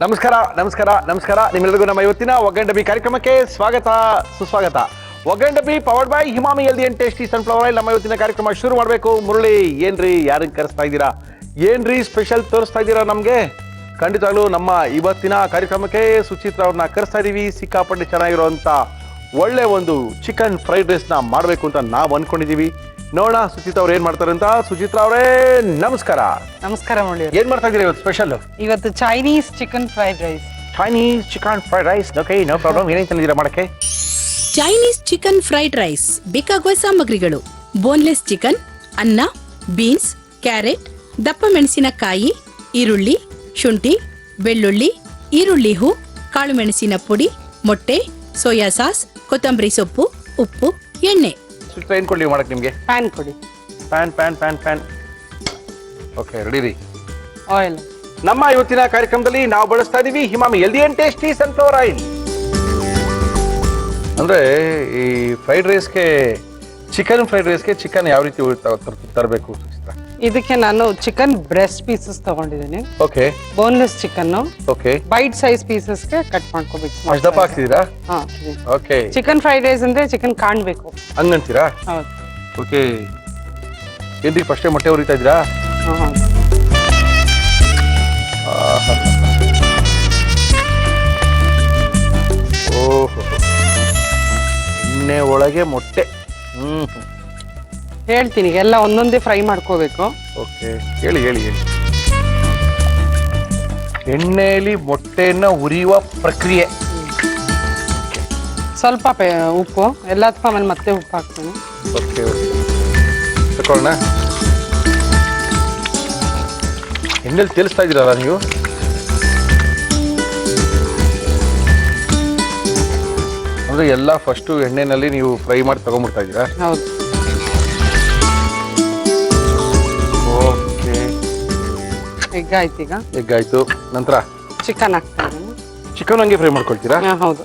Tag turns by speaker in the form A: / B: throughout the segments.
A: ನಮಸ್ಕಾರ ನಮಸ್ಕಾರ ನಮಸ್ಕಾರ ನಿಮ್ಮೆಲ್ಲರಿಗೂ ನಮ್ಮ ಇವತ್ತಿನ ಒಗ್ಗರಣೆ ಡಬ್ಬಿ ಕಾರ್ಯಕ್ರಮಕ್ಕೆ ಸ್ವಾಗತ ಸುಸ್ವಾಗತ. ಒಗ್ಗರಣೆ ಡಬ್ಬಿ powered by Emami healthy and tasty sunflower oil. ನಮ್ಮ ಇವತ್ತಿನ ಕಾರ್ಯಕ್ರಮ ಶುರು ಮಾಡಬೇಕು. ಮುರಳಿ, ಏನ್ರಿ ಯಾರನ್ನ ಕರೆಸ್ತಾ ಇದ್ದೀರಾ? ಏನ್ರಿ ಸ್ಪೆಷಲ್ ತೋರಿಸ್ತಾ ಇದ್ದೀರಾ ನಮಗೆ? ಖಂಡಿತವಾಗ್ಲೂ ನಮ್ಮ ಇವತ್ತಿನ ಕಾರ್ಯಕ್ರಮಕ್ಕೆ ಸುಚಿತ್ರ ಅವ್ರನ್ನ ಕರೆಸ್ತಾ ಇದೀವಿ. ಸಿಕ್ಕಾಪಟ್ಟೆ ಚೆನ್ನಾಗಿರುವಂತ ಒಳ್ಳೆ ಒಂದು ಚಿಕನ್ ಫ್ರೈಡ್ ರೈಸ್ ನ ಮಾಡಬೇಕು ಅಂತ ನಾವು ಅನ್ಕೊಂಡಿದೀವಿ. ನೋಡೋಣ ಸುಚಿತ್ರ ಅವ್ರು ಏನ್ ಮಾಡ್ತಾರೆ ಅಂತ. ಸುಚಿತ್ರ ಅವರೇ ನಮಸ್ಕಾರ.
B: ನಮಸ್ಕಾರ ಮುರಳಿ.
A: ಏನ್ ಮಾಡ್ತಾ ಇದೀರಾ ಇವತ್ತು ಸ್ಪೆಷಲ್?
B: ಇವತ್ತು Chinese chicken fried rice.
A: Chinese chicken fried rice. Okay, no problem. ಏನೇನು ತಂದಿದ್ದೀರಾ ಮಾಡಕ್ಕೆ?
C: ಚೈನೀಸ್ ಚಿಕನ್ ಫ್ರೈಡ್ ರೈಸ್ ಬೇಕಾಗುವ ಸಾಮಗ್ರಿಗಳು: ಬೋನ್ಲೆಸ್ ಚಿಕನ್, ಅನ್ನ, ಬೀನ್ಸ್, ಕ್ಯಾರೆಟ್, ದಪ್ಪ ಮೆಣಸಿನಕಾಯಿ, ಈರುಳ್ಳಿ, ಶುಂಠಿ, ಬೆಳ್ಳುಳ್ಳಿ, ಈರುಳ್ಳಿ ಹೂ, ಕಾಳು ಮೆಣಸಿನ ಪುಡಿ, ಮೊಟ್ಟೆ, ಸೋಯಾ ಸಾಸ್, ಕೊತ್ತಂಬರಿ ಸೊಪ್ಪು, ಉಪ್ಪು, ಎಣ್ಣೆ.
A: ಏನ್ ಕೊಡ್ಲಿ ಮಾಡಕ್ ನಿಮ್ಗೆ?
B: ಪ್ಯಾನ್ ಕೊಡಿ.
A: ಪ್ಯಾನ್. ಓಕೆ, ರೆಡಿ ರೀ.
B: ಆಯಿಲ್.
A: ನಮ್ಮ ಇವತ್ತಿನ ಕಾರ್ಯಕ್ರಮದಲ್ಲಿ ನಾವು ಬಳಸ್ತಾ ಇದೀವಿ Emami healthy and tasty sunflower oil. ಅಂದ್ರೆ ಈ ಫ್ರೈಡ್ ರೈಸ್ಗೆ, ಚಿಕನ್ ಫ್ರೈಡ್ ರೈಸ್ಗೆ ಚಿಕನ್ ಯಾವ ರೀತಿ ತರಬೇಕು?
B: ಇದಕ್ಕೆ ನಾನು ಚಿಕನ್ ಬ್ರೆಸ್ಟ್ ಪೀಸಸ್ ತಗೊಂಡಿದ್ದೀನಿ.
A: Okay.
B: Boneless chicken.
A: Okay.
B: Bite size ಪೀಸಸ್ಗೆ ಕಟ್ ಮಾಡ್ಕೋಬೇಕು.
A: ಅಷ್ಟು ದಪ್ಪ ಹಾಕ್ತಿದ್ದೀರಾ?
B: ಹಾ.
A: ಓಕೆ.
B: ಚಿಕನ್ ಫ್ರೈಡ್ ರೈಸ್ ಅಂದ್ರೆ ಚಿಕನ್ ಕಾಣ್ಬೇಕು
A: ಹಂಗಂತೀರಾ?
B: ಹೌದು.
A: ಓಕೆ. ಏನ್ರಿ ಫಸ್ಟೇ ಮೊಟ್ಟೆ ಉರಿತಾ ಇದ್ದೀರಾ? ಓಹೋ, ಎಣ್ಣೆ ಒಳಗೆ ಮೊಟ್ಟೆ.
B: ಹೇಳ್ತೀನಿ, ಎಲ್ಲ ಒಂದೊಂದೇ ಫ್ರೈ ಮಾಡ್ಕೋಬೇಕು.
A: ಓಕೆ, ಹೇಳಿ. ಎಣ್ಣೆಯಲ್ಲಿ ಮೊಟ್ಟೆಯನ್ನ ಉರಿಯುವ ಪ್ರಕ್ರಿಯೆ.
B: ಸ್ವಲ್ಪ ಉಪ್ಪು ಎಲ್ಲದಕ್ಕೂ, ಆಮೇಲೆ ಮತ್ತೆ ಉಪ್ಪು ಹಾಕ್ತೀನಿ.
A: ಓಕೆ, ತಕೊಳ್ಳೋಣ. ಎಣ್ಣೆಲಿ ತೇಲಿಸ್ತಾ ಇದ್ದೀರಲ್ಲ ನೀವು? ಅಂದ್ರೆ ಎಲ್ಲ ಫಸ್ಟು ಎಣ್ಣೆನಲ್ಲಿ ನೀವು ಫ್ರೈ ಮಾಡಿ ತಗೊಂಡ್ಬಿಡ್ತಾ ಇದ್ದೀರಾ?
B: ಹೌದು.
A: ಓಕೆ.
B: ಎಗ್ ಆಯ್ತು. ಈಗ
A: ಎಗ್ ಆಯ್ತು. ನಂತರ
B: ಚಿಕನ್ ಹಾಕ್ತಾ ಇದ್ದೀನಿ.
A: ಚಿಕನ್ ಹಂಗೆ ಫ್ರೈ ಮಾಡ್ಕೊಳ್ತೀರಾ?
B: ಹೌದು.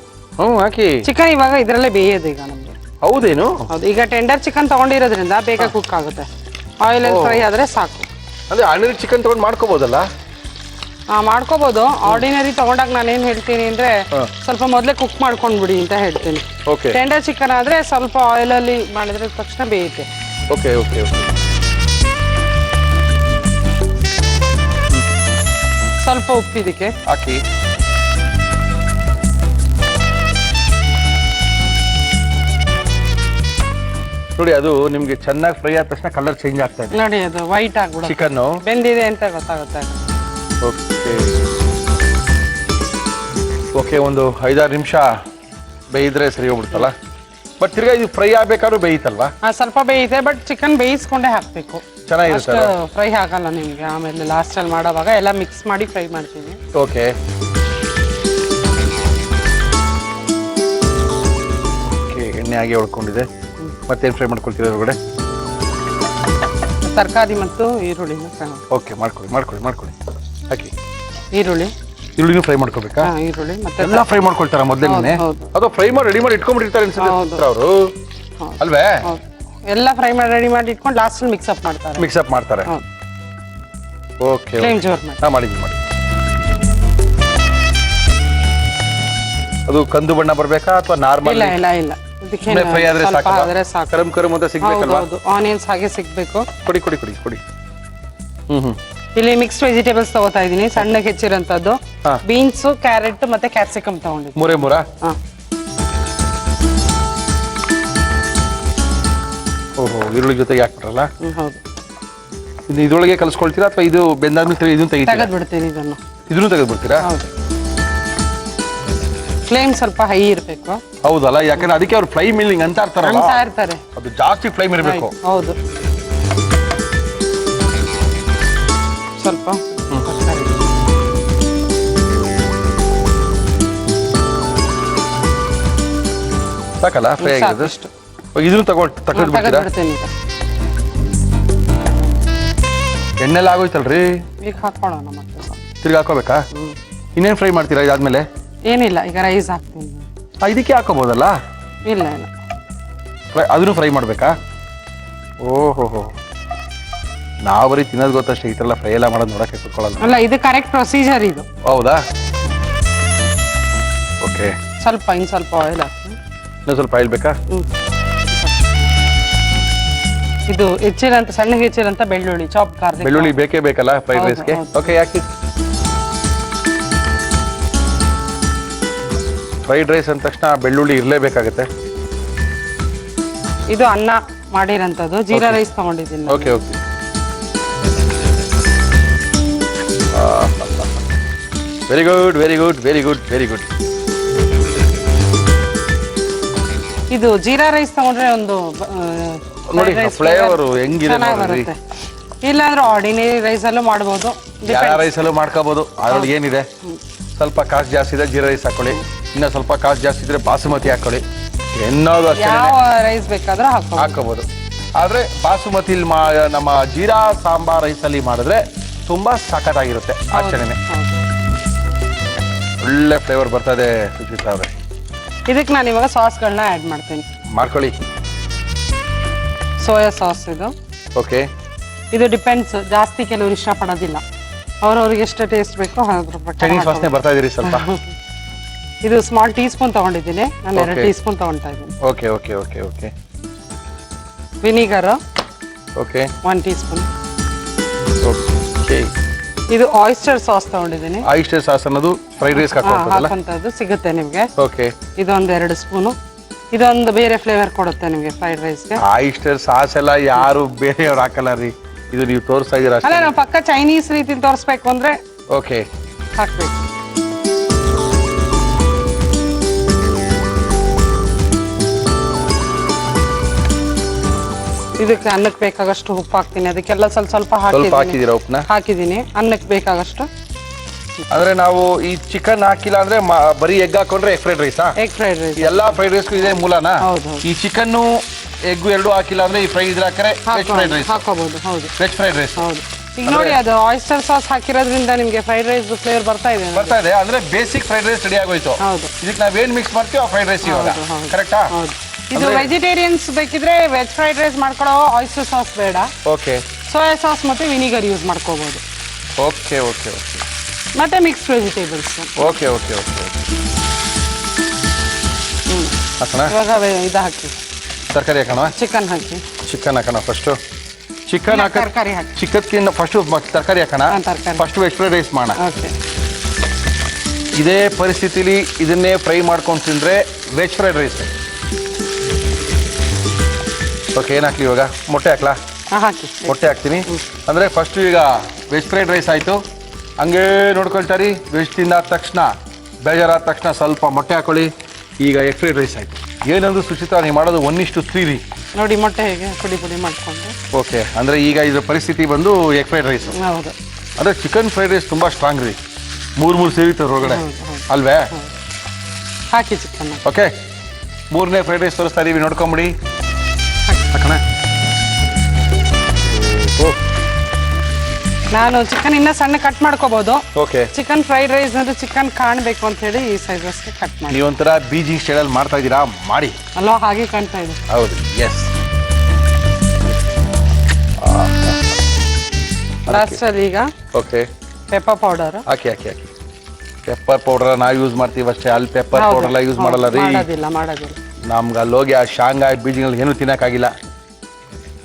A: ಹಾಕಿ.
B: ಚಿಕನ್ ಇವಾಗ ಇದರಲ್ಲೇ ಬೇಯೋದು ಈಗ ನಮ್ಗೆ.
A: ಹೌದೇನು?
B: ಹೌದು. ಈಗ ಟೆಂಡರ್ ಚಿಕನ್ ತಗೊಂಡಿರೋದ್ರಿಂದ ಬೇಗ ಕುಕ್ ಆಗುತ್ತೆ. ಆಯಿಲ್ ಅಲ್ಲಿ ಫ್ರೈ ಆದ್ರೆ ಸಾಕು.
A: ಅಂದ್ರೆ ಆರ್ಡಿನರಿ ಚಿಕನ್ ತಗೊಂಡು ಮಾಡ್ಕೋಬಹುದಲ್ಲ?
B: ಮಾಡ್ಕೋಬಹುದು. ಆರ್ಡಿನರಿ ತಗೊಂಡಾಗ ನಾನೇನ್ ಹೇಳ್ತೀನಿ ಅಂದ್ರೆ ಸ್ವಲ್ಪ ಮೊದಲೇ ಕುಕ್ ಮಾಡ್ಕೊಂಡ್ಬಿಡಿ ಅಂತ ಹೇಳ್ತೀನಿ.
A: ಓಕೆ.
B: ಟೆಂಡರ್ ಚಿಕನ್ ಆದ್ರೆ ಸ್ವಲ್ಪ ಆಯಿಲ್ ಅಲ್ಲಿ ಮಾಡಿದ್ರೆ ತಕ್ಷಣ ಬೇಯುತ್ತೆ.
A: ಓಕೆ.
B: ಸ್ವಲ್ಪ ಉಪ್ಪು ಇದಕ್ಕೆ
A: ಹಾಕಿ. ನೋಡಿ, ಅದು ನಿಮ್ಗೆ ಚೆನ್ನಾಗಿ ಫ್ರೈ ಆದ ತಕ್ಷಣ ಕಲರ್ ಚೇಂಜ್ ಆಗ್ತಾ ಇದೆ.
B: ನೋಡಿ, ಅದು ವೈಟ್ ಆಗ್ಬಿಡುತ್ತೆ.
A: ಚಿಕನ್
B: ಬೆಂದಿದೆ ಅಂತ ಗೊತ್ತಾಗುತ್ತೆ.
A: ಓಕೆ, ಒಂದು 5-6 ನಿಮಿಷ ಬೇಯಿದ್ರೆ ಸರಿ ಹೋಗ್ಬಿಡ್ತಲ್ಲ. ಬಟ್ ತಿರ್ಗಾ ಇದು ಫ್ರೈ ಆಗ್ಬೇಕಾದ್ರೂ ಬೇಯಿತಲ್ವಾ?
B: ಸ್ವಲ್ಪ ಬೇಯುತ್ತೆ, ಬಟ್ ಚಿಕನ್ ಬೇಯಿಸ್ಕೊಂಡೇ ಹಾಕ್ಬೇಕು.
A: ಚೆನ್ನಾಗಿರುತ್ತೆ.
B: ಫ್ರೈ ಆಗಲ್ಲ ನಿಮ್ಗೆ. ಆಮೇಲೆ ಲಾಸ್ಟ್ ಅಲ್ಲಿ ಮಾಡೋವಾಗ ಎಲ್ಲ ಮಿಕ್ಸ್ ಮಾಡಿ ಫ್ರೈ ಮಾಡ್ತೀವಿ.
A: ಓಕೆ. ಎಣ್ಣೆ ಆಗಿ ಹೊಡ್ಕೊಂಡಿದೆ. ಮತ್ತೇನು ಫ್ರೈ ಮಾಡ್ಕೊಳ್ತೀವಿ ಹೊರಗಡೆ?
B: ತರಕಾರಿ ಮತ್ತು ಈರುಳ್ಳಿನ ಫ್ರೈ ಮಾಡಿ.
A: ಓಕೆ, ಮಾಡ್ಕೊಳ್ಳಿ. ಹಾಕಿ. ಈರುಳ್ಳಿನೂ ಫ್ರೈ ಮಾಡ್ಕೋಬೇಕಾ?
B: ಈರುಳ್ಳಿ ಮತ್ತೆ
A: ಎಲ್ಲ ಫ್ರೈ ಮಾಡ್ಕೊಳ್ತಾರ ಮೊದಲೇ? ಅದು ಫ್ರೈ ಮಾಡಿ ರೆಡಿ ಮಾಡಿ ಇಟ್ಕೊಂಡ್ಬಿಟ್ಟಿರ್ತಾರೆ ಅನ್ಸುತ್ತೆ ಅವರು, ಅಲ್ವೇ?
B: ಎಲ್ಲ ಫ್ರೈ ಮಾಡಿ ರೆಡಿ ಮಾಡಿ ಇಟ್ಕೊಂಡು ಲಾಸ್ಟ್ ಅಲ್ಲಿ ಮಿಕ್ಸ್ ಅಪ್ ಮಾಡ್ತಾರೆ.
A: ಓಕೆ. ಮಾಡಿದ್ವಿ. ಅದು ಕಂದು ಬಣ್ಣ ಬರ್ಬೇಕಾ ಅಥವಾ ನಾರ್ಮಲ್?
B: ಇಲ್ಲ.
A: ಫ್ರೈ ಆದ್ರೆ ಸಾಕು. ಕರಮ್ ಅಂತ ಸಿಗ್ಬೇಕಲ್ವಾ?
B: ಆನಿಯನ್ಸ್ ಹಾಗೆ ಸಿಗ್ಬೇಕು.
A: ಕೊಡಿ.
B: ಇಲ್ಲಿ ಮಿಕ್ಸ್ಡ್ ವೆಜಿಟೇಬಲ್ಸ್ ತಗೋತಾ ಇದೀನಿ. ಸಣ್ಣಗೆ ಹೆಚ್ಚಿರೋಂಥದ್ದು ಬೀನ್ಸ್, ಕ್ಯಾರೆಟ್ ಮತ್ತೆ ಕ್ಯಾಪ್ಸಿಕಮ್ ತಗೊಂಡಿದ್ದೀನಿ.
A: ಮೂರಾ? ಓಹೋ, ಈರುಳ್ಳಿ ಜೊತೆಗೆ ಹಾಕ್ಬಿಟ್ರಲ್ಲ?
B: ಹೌದು.
A: ಇದ್ರೊಳಗೆ ಕಲಿಸ್ಕೊಳ್ತೀರಾ ಅಥವಾ ಇದು ಬೆಂದಾದ್ಮೇಲೆ ಇದನ್ನು
B: ತೆಗೆದ್ಬಿಡ್ತೀನಿ? ಇದನ್ನು
A: ತೆಗೆದ್ಬಿಡ್ತೀರಾ?
B: ಹೌದು. ಫ್ಲೇಮ್ ಸ್ವಲ್ಪ ಹೈ ಇರಬೇಕು.
A: ಹೌದಲ್ಲ, ಯಾಕಂದ್ರೆ ಅದಕ್ಕೆ ಅವ್ರು ಫ್ಲೈ ಮಿಲ್ಲಿಂಗ್ ಅಂತ
B: ಇರ್ತಾರೆ.
A: ಅದು ಜಾಸ್ತಿ ಫ್ಲೇಮ್ ಇರಬೇಕು.
B: ಹೌದು. ಸ್ವಲ್ಪ
A: ಸಾಕಲ್ಲ ಫ್ರೈ ಆಗಿರೋದು? ಇದನ್ನು ತೆಗೆದ್ಬಿಡ್ತೀರಾ? ಎಣ್ಣೆಲ್ಲ ಆಗೋಯ್ತಲ್ರಿ?
B: ಈಗ ಹಾಕೊಳ್ಳೋಣ. ಮತ್ತೆ
A: ತಿರ್ಗಿ ಹಾಕೋಬೇಕಾ? ಇನ್ನೇನು ಫ್ರೈ ಮಾಡ್ತೀರಾ ಇದಾದ್ಮೇಲೆ?
B: ಏನಿಲ್ಲ, ಈಗ ರೈಸ್ ಹಾಕ್ತೀನಿ.
A: ಇದಕ್ಕೆ ಹಾಕೋಬಹುದಲ್ಲ?
B: ಇಲ್ಲ.
A: ಅದನ್ನು ಫ್ರೈ ಮಾಡ್ಬೇಕಾ? ಓಹೋ, ನಾವು ಬರೀ ತಿನ್ನೋದು ಗೊತ್ತಷ್ಟೇ, ಈ ಥರ ಫ್ರೈ ಎಲ್ಲ ಮಾಡೋದು ನೋಡಕ್ಕೆ ಕೂತ್ಕೊಳ್ಳಲ್ಲ.
B: ಅಲ್ಲ, ಇದು ಕರೆಕ್ಟ್ ಪ್ರೊಸೀಜರ್ ಇದು.
A: ಹೌದಾ? ಓಕೆ,
B: ಇನ್ನು ಸ್ವಲ್ಪ ಆಯಿಲ್ ಹಾಕ್ತೀನಿ.
A: ಇನ್ನೂ ಸ್ವಲ್ಪ ಆಯಿಲ್ ಬೇಕಾ?
B: ಇದು ಹೆಚ್ಚಿರಂತ ಸಣ್ಣಗೆ ಹೆಚ್ಚಿರಂತ ಬೆಳ್ಳುಳ್ಳಿ ಚಾಪ್ ಗಾರ್ಲಿಕ್.
A: ಬೆಳ್ಳುಳ್ಳಿ ಬೇಕೇ ಬೇಕಲ್ಲ ಫ್ರೈಡ್
B: ಹೌದು,
A: ರೈಸ್ಗೆ?
B: ಹೌದು.
A: ಓಕೆ, ಯಾಕೆ ಫ್ರೈಡ್ ರೈಸ್ ಅಂದ ತಕ್ಷಣ ಬೆಳ್ಳುಳ್ಳಿ ಇರಲೇಬೇಕಾಗುತ್ತೆ.
B: ಇದು ಅನ್ನ ಮಾಡಿರೋಂಥದ್ದು ಜೀರಾ ರೈಸ್ ತಗೊಂಡಿದ್ದೀನಿ ನಾನು.
A: Okay okay. Very good very good very good very good.
B: ಇದು ಜೀರಾ ರೈಸ್ ತಗೊಂಡ್ರೆ ಒಂದು
A: ನೋಡಿ ಫ್ಲೇವರ್ ಹೆಂಗಿದೆ
B: ಚೆನ್ನಾಗಿ
A: ನೋಡ್ರಿ.
B: ಬರುತ್ತೆ. ಇಲ್ಲಾಂದ್ರೆ ಆರ್ಡಿನರಿ ರೈಸ್ ಅಲ್ಲೂ ಮಾಡ್ಬೋದು.
A: ಯಾವ ರೈಸಲ್ಲೂ ಮಾಡ್ಕೋಬಹುದು. ಅದ್ರಲ್ಲಿ ಏನಿದೆ, ಸ್ವಲ್ಪ ಕಾಸು ಜಾಸ್ತಿ ಇದೆ ಜೀರಾ ರೈಸ್ ಹಾಕೊಳ್ಳಿ, ಇನ್ನ ಸ್ವಲ್ಪ ಕಾಸು ಜಾಸ್ತಿ ಇದ್ರೆ ಬಾಸುಮತಿ ಹಾಕೊಳ್ಳಿ, ಎನ್ನೋದು ಅಷ್ಟೇ
B: ಯಾವ ರೈಸ್ ಬೇಕಾದ್ರೂ
A: ಹಾಕೋಬಹುದು. ಆದ್ರೆ ಬಾಸುಮತಿ ನಮ್ಮ ಜೀರಾ ಸಾಂಬಾರ್ ರೈಸಲ್ಲಿ ಮಾಡಿದ್ರೆ ತುಂಬಾ ಸಖತ್ತಾಗಿರುತ್ತೆ. ಆಚರಣೆ ಒಳ್ಳೆ ಫ್ಲೇವರ್ ಬರ್ತದೆ ಸುಚಿತಾ ಅವ್ರೆ.
B: ಇದಕ್ಕೆ ನಾನು ಇವಾಗ ಸಾಸ್ಗಳನ್ನ ಆ್ಯಡ್ ಮಾಡ್ತೀನಿ.
A: ಮಾಡ್ಕೊಳ್ಳಿ.
B: ಸೋಯಾ ಸಾಸ್ ಇದು.
A: ಓಕೆ.
B: ಇದು ಡಿಪೆಂಡ್ಸ್, ಜಾಸ್ತಿ ಕೆಲವರು ಇಷ್ಟಪಡೋದಿಲ್ಲ, ಅವ್ರವ್ರಿಗೆ ಎಷ್ಟು ಟೇಸ್ಟ್ ಬೇಕೋ ಅದ್ರ ಪ್ರಕಾರ.
A: ಚೈನೀಸ್ ವಾಸನೆ ಬರ್ತಾ ಇದೀರಿ ಸ್ವಲ್ಪ.
B: ಇದು ಸ್ಮಾಲ್ ಟೀ ಸ್ಪೂನ್ ತಗೊಂಡಿದ್ದೀನಿ ನಾನು. 2
A: Okay.
B: ಟೀ ಸ್ಪೂನ್ ತಗೊಳ್ತಾ ಇದ್ದೀನಿ.
A: Okay okay okay okay.
B: Vinegar
A: okay
B: 1 tea spoon.
A: Okay.
B: ಇದು ಆಯಿಸ್ಟರ್ ಸಾಸ್ ತಗೊಂಡಿದ್ದೀನಿ.
A: ಆಯಿಸ್ಟರ್ ಸಾಸ್ ಅನ್ನೋದು ಫ್ರೈಡ್ ರೈಸ್ ಹಾಕುವಂತದ್ದಲ್ಲ?
B: ಹಾಕುವಂಥದ್ದು ಸಿಗುತ್ತೆ ನಿಮಗೆ.
A: ಓಕೆ.
B: ಇದೊಂದು 2 ಸ್ಪೂನು. ಇದೊಂದು ಬೇರೆ ಫ್ಲೇವರ್ ಕೊಡುತ್ತೆ ನಿಮಗೆ ಫ್ರೈಡ್ ರೈಸ್ಗೆ.
A: ಆಯಿಸ್ಟರ್ ಸಾಸ್ ಎಲ್ಲ ಯಾರು ಬೇರೆಯವ್ರು ಹಾಕಲ್ಲ ರೀ, ಇದು ನೀವು ತೋರಿಸ್ತಾ ಇದೀರ
B: ಅಲ್ಲ, ನಾವು ಪಕ್ಕ ಚೈನೀಸ್ ರೀತಿಲಿ ತೋರಿಸ್ಬೇಕು ಅಂದ್ರೆ
A: ಓಕೆ
B: ಹಾಕ್ಬೇಕು. ಇದಕ್ಕೆ ಅನ್ನಕ್ಕೆ ಬೇಕಾಗಷ್ಟು ಉಪ್ಪು ಹಾಕ್ತೀನಿ. ಅದಕ್ಕೆಲ್ಲ ಸ್ವಲ್ಪ ಸ್ವಲ್ಪ
A: ಸ್ವಲ್ಪ ಹಾಕಿದೀರಾ ಉಪ್ಪನ್ನ?
B: ಹಾಕಿದ್ದೀನಿ. ಅನ್ನಕ್ಕೆ ಬೇಕಾಗಷ್ಟು.
A: ಅಂದ್ರೆ ನಾವು ಈ ಚಿಕನ್ ಹಾಕಿಲ್ಲ ಅಂದ್ರೆ ಬರೀ ಎಗ್ ಹಾಕೊಂಡ್ರೆ ಎಗ್ ಫ್ರೈಡ್ ರೈಸಾ?
B: ಎಗ್ ಫ್ರೈಡ್ ರೈಸ್
A: ಎಲ್ಲಾ ಫ್ರೈಡ್ ರೈಸ್ಗೂ ಇದೆ ಮೂಲನಾ?
B: ಹೌದು.
A: ಈ ಚಿಕನ್ ಎಗ್ ಎರಡು ಹಾಕಿಲ್ಲ ಅಂದ್ರೆ ಈ ಫ್ರೈಡ್ ಇದ್ರೆ ಹಾಕಿದ್ರೆ ವೆಜ್ ಫ್ರೈಡ್ ರೈಸ್
B: ಹಾಕೋಬಹುದು. ಹೌದು,
A: ವೆಜ್ ಫ್ರೈಡ್ ರೈಸ್.
B: ಹೌದು. ಈಗ ನೋಡಿ, ಅದು ಆಯಿಸ್ಟರ್ ಸಾಸ್ ಹಾಕಿರೋದ್ರಿಂದ ನಿಮಗೆ ಫ್ರೈಡ್ ರೈಸ್ ಫ್ಲೇವರ್ ಬರ್ತಾ ಇದೆ.
A: ಬರ್ತಾ ಇದೆ ಅಂದ್ರೆ ಬೇಸಿಕ್ ಫ್ರೈಡ್ ರೈಸ್ ರೆಡಿ ಆಗೋಯ್ತು.
B: ಹೌದು.
A: ಇದಕ್ಕೆ ನಾವೇನ್ ಮಿಕ್ಸ್ ಮಾಡ್ತೀವಿ ಆ ಫ್ರೈಡ್ ರೈಸ್ ಇವಾಗ. ಕರೆಕ್ಟಾ?
B: ಹೌದು. ಇದು ವೆಜಿಟೇರಿಯನ್ಸ್ ಬೇಕಿದ್ರೆ ವೆಜ್ ಫ್ರೈಡ್ ರೈಸ್ ಮಾಡ್ಕೊಳ್ಳೋ ಆಯಿಸ್ಟರ್ ಸಾಸ್ ಬೇಡ.
A: ಓಕೆ.
B: ಸೋಯಾ ಸಾಸ್ ಮತ್ತೆ ವಿನಿಗರ್ ಯೂಸ್ ಮಾಡ್ಕೋಬಹುದು.
A: Okay okay okay.
B: ಮತ್ತೆ mixed vegetables.
A: Okay okay okay. ಹಾಕೋಣ?
B: ಇವಾಗ ಇದು ಹಾಕಿ,
A: ತರಕಾರಿ ಹಾಕೋಣ?
B: ಚಿಕನ್ ಹಾಕಿ.
A: ಚಿಕನ್ ಹಾಕೋಣ ಫಸ್ಟು? ಚಿಕನ್ ಹಾಕ,
B: ತರಕಾರಿ ಹಾಕಿ.
A: ಚಿಕನ್ಕಿನ್ನ ಫಸ್ಟ್ ತರಕಾರಿ ಹಾಕೋಣ?
B: ತರಕಾರಿ
A: ಫಸ್ಟ್ ವೆಜ್ ಫ್ರೈಡ್ ರೈಸ್ ಮಾಡೋಣ.
B: ಓಕೆ.
A: ಇದೇ ಪರಿಸ್ಥಿತಿಲಿ ಇದನ್ನೇ ಫ್ರೈ ಮಾಡ್ಕೊಂಡು ತಿಂದ್ರೆ ವೆಜ್ ಫ್ರೈಡ್ ರೈಸ್. ಓಕೆ. ಏನು ಹಾಕ್ಲಿ ಇವಾಗ? ಮೊಟ್ಟೆ ಹಾಕ್ಲಾ?
B: ಹಾಕಿ.
A: ಮೊಟ್ಟೆ ಹಾಕ್ತೀನಿ. ಅಂದರೆ ಫಸ್ಟು ಈಗ ವೆಜ್ ಫ್ರೈಡ್ ರೈಸ್ ಆಯಿತು, ಹಂಗೆ ನೋಡ್ಕೊಳ್ತಾರಿ. ವೆಜ್ ತಿಂದಾದ ತಕ್ಷಣ, ಬೇಜಾರಾದ ತಕ್ಷಣ ಸ್ವಲ್ಪ ಮೊಟ್ಟೆ ಹಾಕೊಳ್ಳಿ. ಈಗ ಎಗ್ ಫ್ರೈಡ್ ರೈಸ್ ಆಯಿತು. ಏನಂದ್ರೆ ಸುಚಿತಾ, ನೀವು ಮಾಡೋದು 1:3 ರೀ.
B: ನೋಡಿ ಮೊಟ್ಟೆ ಹೇಗೆ ಪುಡಿ ಪುಡಿ ಮಾಡ್ಕೊಂಡು.
A: ಓಕೆ. ಅಂದರೆ ಈಗ ಇದ್ರ ಪರಿಸ್ಥಿತಿ ಬಂದು ಎಗ್ ಫ್ರೈಡ್ ರೈಸ್.
B: ಹೌದು.
A: ಅಂದರೆ ಚಿಕನ್ ಫ್ರೈಡ್ ರೈಸ್ ತುಂಬ ಸ್ಟ್ರಾಂಗ್ ರೀ, 3 ಸೇರಿತ್ತು ಹೊರಗಡೆ ಅಲ್ವೇ?
B: ಹಾಕಿ ಚಿಕನ್.
A: ಓಕೆ. 3ನೇ ಫ್ರೈಡ್ ರೈಸ್ ತೋರಿಸ್ತಾ ಇದೀವಿ, ನೋಡ್ಕೊಂಬಿಡಿ. ಹಾಕೋಣ?
B: ನಾನು ಚಿಕನ್ ಇನ್ನ ಸಣ್ಣ ಕಟ್ ಮಾಡ್ಕೋಬಹುದು.
A: ಓಕೆ.
B: ಚಿಕನ್ ಫ್ರೈಡ್ ರೈಸ್ ಅಂದ್ರೆ ಚಿಕನ್ ಕಾಣಬೇಕು ಅಂತ ಹೇಳಿ ಈ ಸೈಜಸ್ಗೆ ಕಟ್ ಮಾಡಿ.
A: ನೀವೊಂಥರ ಬೀಜಿಂಗ್ ಸ್ಟೈಲಲ್ಲಿ ಮಾಡ್ತಾ ಇದ್ದೀರಾ, ಮಾಡಿ.
B: ಅಲ್ವಾ, ಹಾಗೆ ಕಾಣ್ತಾ ಇದೆ.
A: ಹೌದು. ಎಸ್.
B: ಲಾಸ್ಟಲ್ಲಿ ಈಗ
A: ಓಕೆ.
B: ಪೆಪ್ಪರ್ ಪೌಡರ್
A: ಹಾಕಿ ಹಾಕಿ ಹಾಕಿ. ಪೆಪ್ಪರ್ ಪೌಡರ್ ನಾವು ಯೂಸ್ ಮಾಡ್ತೀವಿ ಅಷ್ಟೇ, ಅಲ್ಲಿ ಪೆಪ್ಪರ್ ಪೌಡರ್ ಎಲ್ಲ ಯೂಸ್ ಮಾಡಲ್ಲ ರೀ.
B: ಮಾಡೋದಿಲ್ಲ.
A: ನಮ್ಗೆ ಅಲ್ಲಿ ಹೋಗಿ ಆ ಶಾಂಗಾ ಬೀಜಗಳು ಏನು ತಿನ್ನಕ್ಕಾಗಿಲ್ಲ.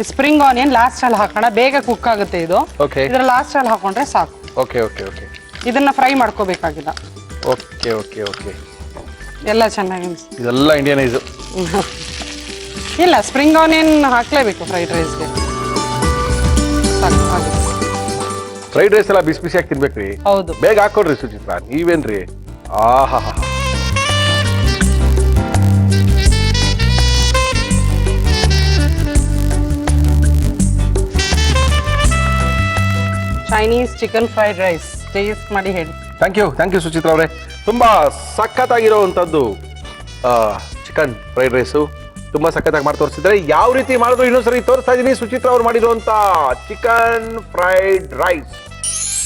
B: ಸ್ಪ್ರಿಂಗ್ ಆನಿಯನ್ ಲಾಸ್ಟ್ ಅಲ್ಲಿ ಹಾಕೋಣ, ಬೇಗ ಕುಕ್ ಆಗುತ್ತೆ ಇದು.
A: ಓಕೆ.
B: ಇದ್ರ ಲಾಸ್ಟ್ ಅಲ್ಲಿ ಹಾಕೊಂಡ್ರೆ ಸಾಕು.
A: Okay okay okay.
B: ಇದನ್ನ ಫ್ರೈ ಮಾಡ್ಕೋಬೇಕಾಗಿಲ್ಲ.
A: Okay okay okay.
B: ಎಲ್ಲ ಚೆನ್ನಾಗಿ
A: ಇದೆಲ್ಲ ಇಂಡಿಯನೈಸು.
B: ಇಲ್ಲ, ಸ್ಪ್ರಿಂಗ್ ಆನಿಯನ್ ಹಾಕ್ಲೇಬೇಕು ಫ್ರೈಡ್ ರೈಸ್ಗೆ.
A: ಫ್ರೈಡ್ ರೈಸ್ ಎಲ್ಲ ಬಿಸಿ ಬಿಸಿಯಾಗಿ ತಿನ್ಬೇಕ್ರಿ.
B: ಹೌದು.
A: ಬೇಗ ಹಾಕೊಡ್ರಿ ಸುಚಿತ್ರಾ, ನೀವೇನ್ರಿ? ಆಹಾ.
B: Chinese chicken fried rice taste ಮಾಡಿ ಹೇಳಿ.
A: ಥ್ಯಾಂಕ್ ಯು ಸುಚಿತ್ರಾ ಅವರೇ. ತುಂಬ ಸಖತ್ತಾಗಿರೋವಂಥದ್ದು ಚಿಕನ್ ಫ್ರೈಡ್ ರೈಸು ತುಂಬ ಸಖತ್ತಾಗಿ ಮಾಡಿ ತೋರಿಸಿದ್ರೆ. ಯಾವ ರೀತಿ ಮಾಡಿದ್ರು ಇನ್ನೊಂದ್ಸರಿ ತೋರಿಸ್ತಾ ಇದ್ದೀನಿ. ಸುಚಿತ್ರಾ ಅವ್ರು ಮಾಡಿರುವಂಥ chicken fried rice.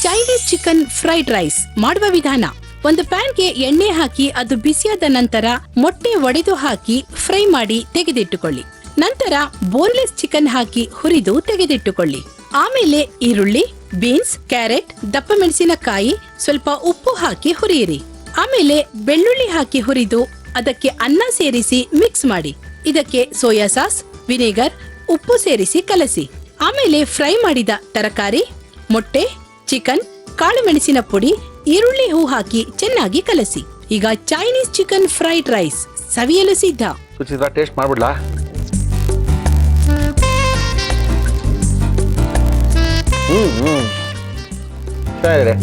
C: Chinese chicken fried rice ಮಾಡುವ ವಿಧಾನ: ಒಂದು ಪ್ಯಾನ್ಗೆ ಎಣ್ಣೆ ಹಾಕಿ ಅದು ಬಿಸಿಯಾದ ನಂತರ ಮೊಟ್ಟೆ ಒಡೆದು ಹಾಕಿ ಫ್ರೈ ಮಾಡಿ ತೆಗೆದಿಟ್ಟುಕೊಳ್ಳಿ. ನಂತರ ಬೋನ್ಲೆಸ್ ಚಿಕನ್ ಹಾಕಿ ಹುರಿದು ತೆಗೆದಿಟ್ಟುಕೊಳ್ಳಿ. ಆಮೇಲೆ ಈರುಳ್ಳಿ, ಬೀನ್ಸ್, ಕ್ಯಾರೆಟ್, ದಪ್ಪ ಮೆಣಸಿನಕಾಯಿ, ಸ್ವಲ್ಪ ಉಪ್ಪು ಹಾಕಿ ಹುರಿಯಿರಿ. ಆಮೇಲೆ ಬೆಳ್ಳುಳ್ಳಿ ಹಾಕಿ ಹುರಿದು ಅದಕ್ಕೆ ಅನ್ನ ಸೇರಿಸಿ ಮಿಕ್ಸ್ ಮಾಡಿ. ಇದಕ್ಕೆ ಸೋಯಾ ಸಾಸ್, ವಿನೆಗರ್, ಉಪ್ಪು ಸೇರಿಸಿ ಕಲಸಿ. ಆಮೇಲೆ ಫ್ರೈ ಮಾಡಿದ ತರಕಾರಿ, ಮೊಟ್ಟೆ, ಚಿಕನ್, ಕಾಳು ಮೆಣಸಿನ ಪುಡಿ, ಈರುಳ್ಳಿ ಹೂ ಹಾಕಿ ಚೆನ್ನಾಗಿ ಕಲಸಿ. ಈಗ ಚೈನೀಸ್ ಚಿಕನ್ ಫ್ರೈಡ್ ರೈಸ್ ಸವಿಯಲು ಸಿದ್ಧ.
A: ಸುಚಿತ್ರಾ, ಟೇಸ್ಟ್ ಮಾಡ್ಬಿಡ್ಲಾ? ಚೆನ್ನಾಗಿದೆ.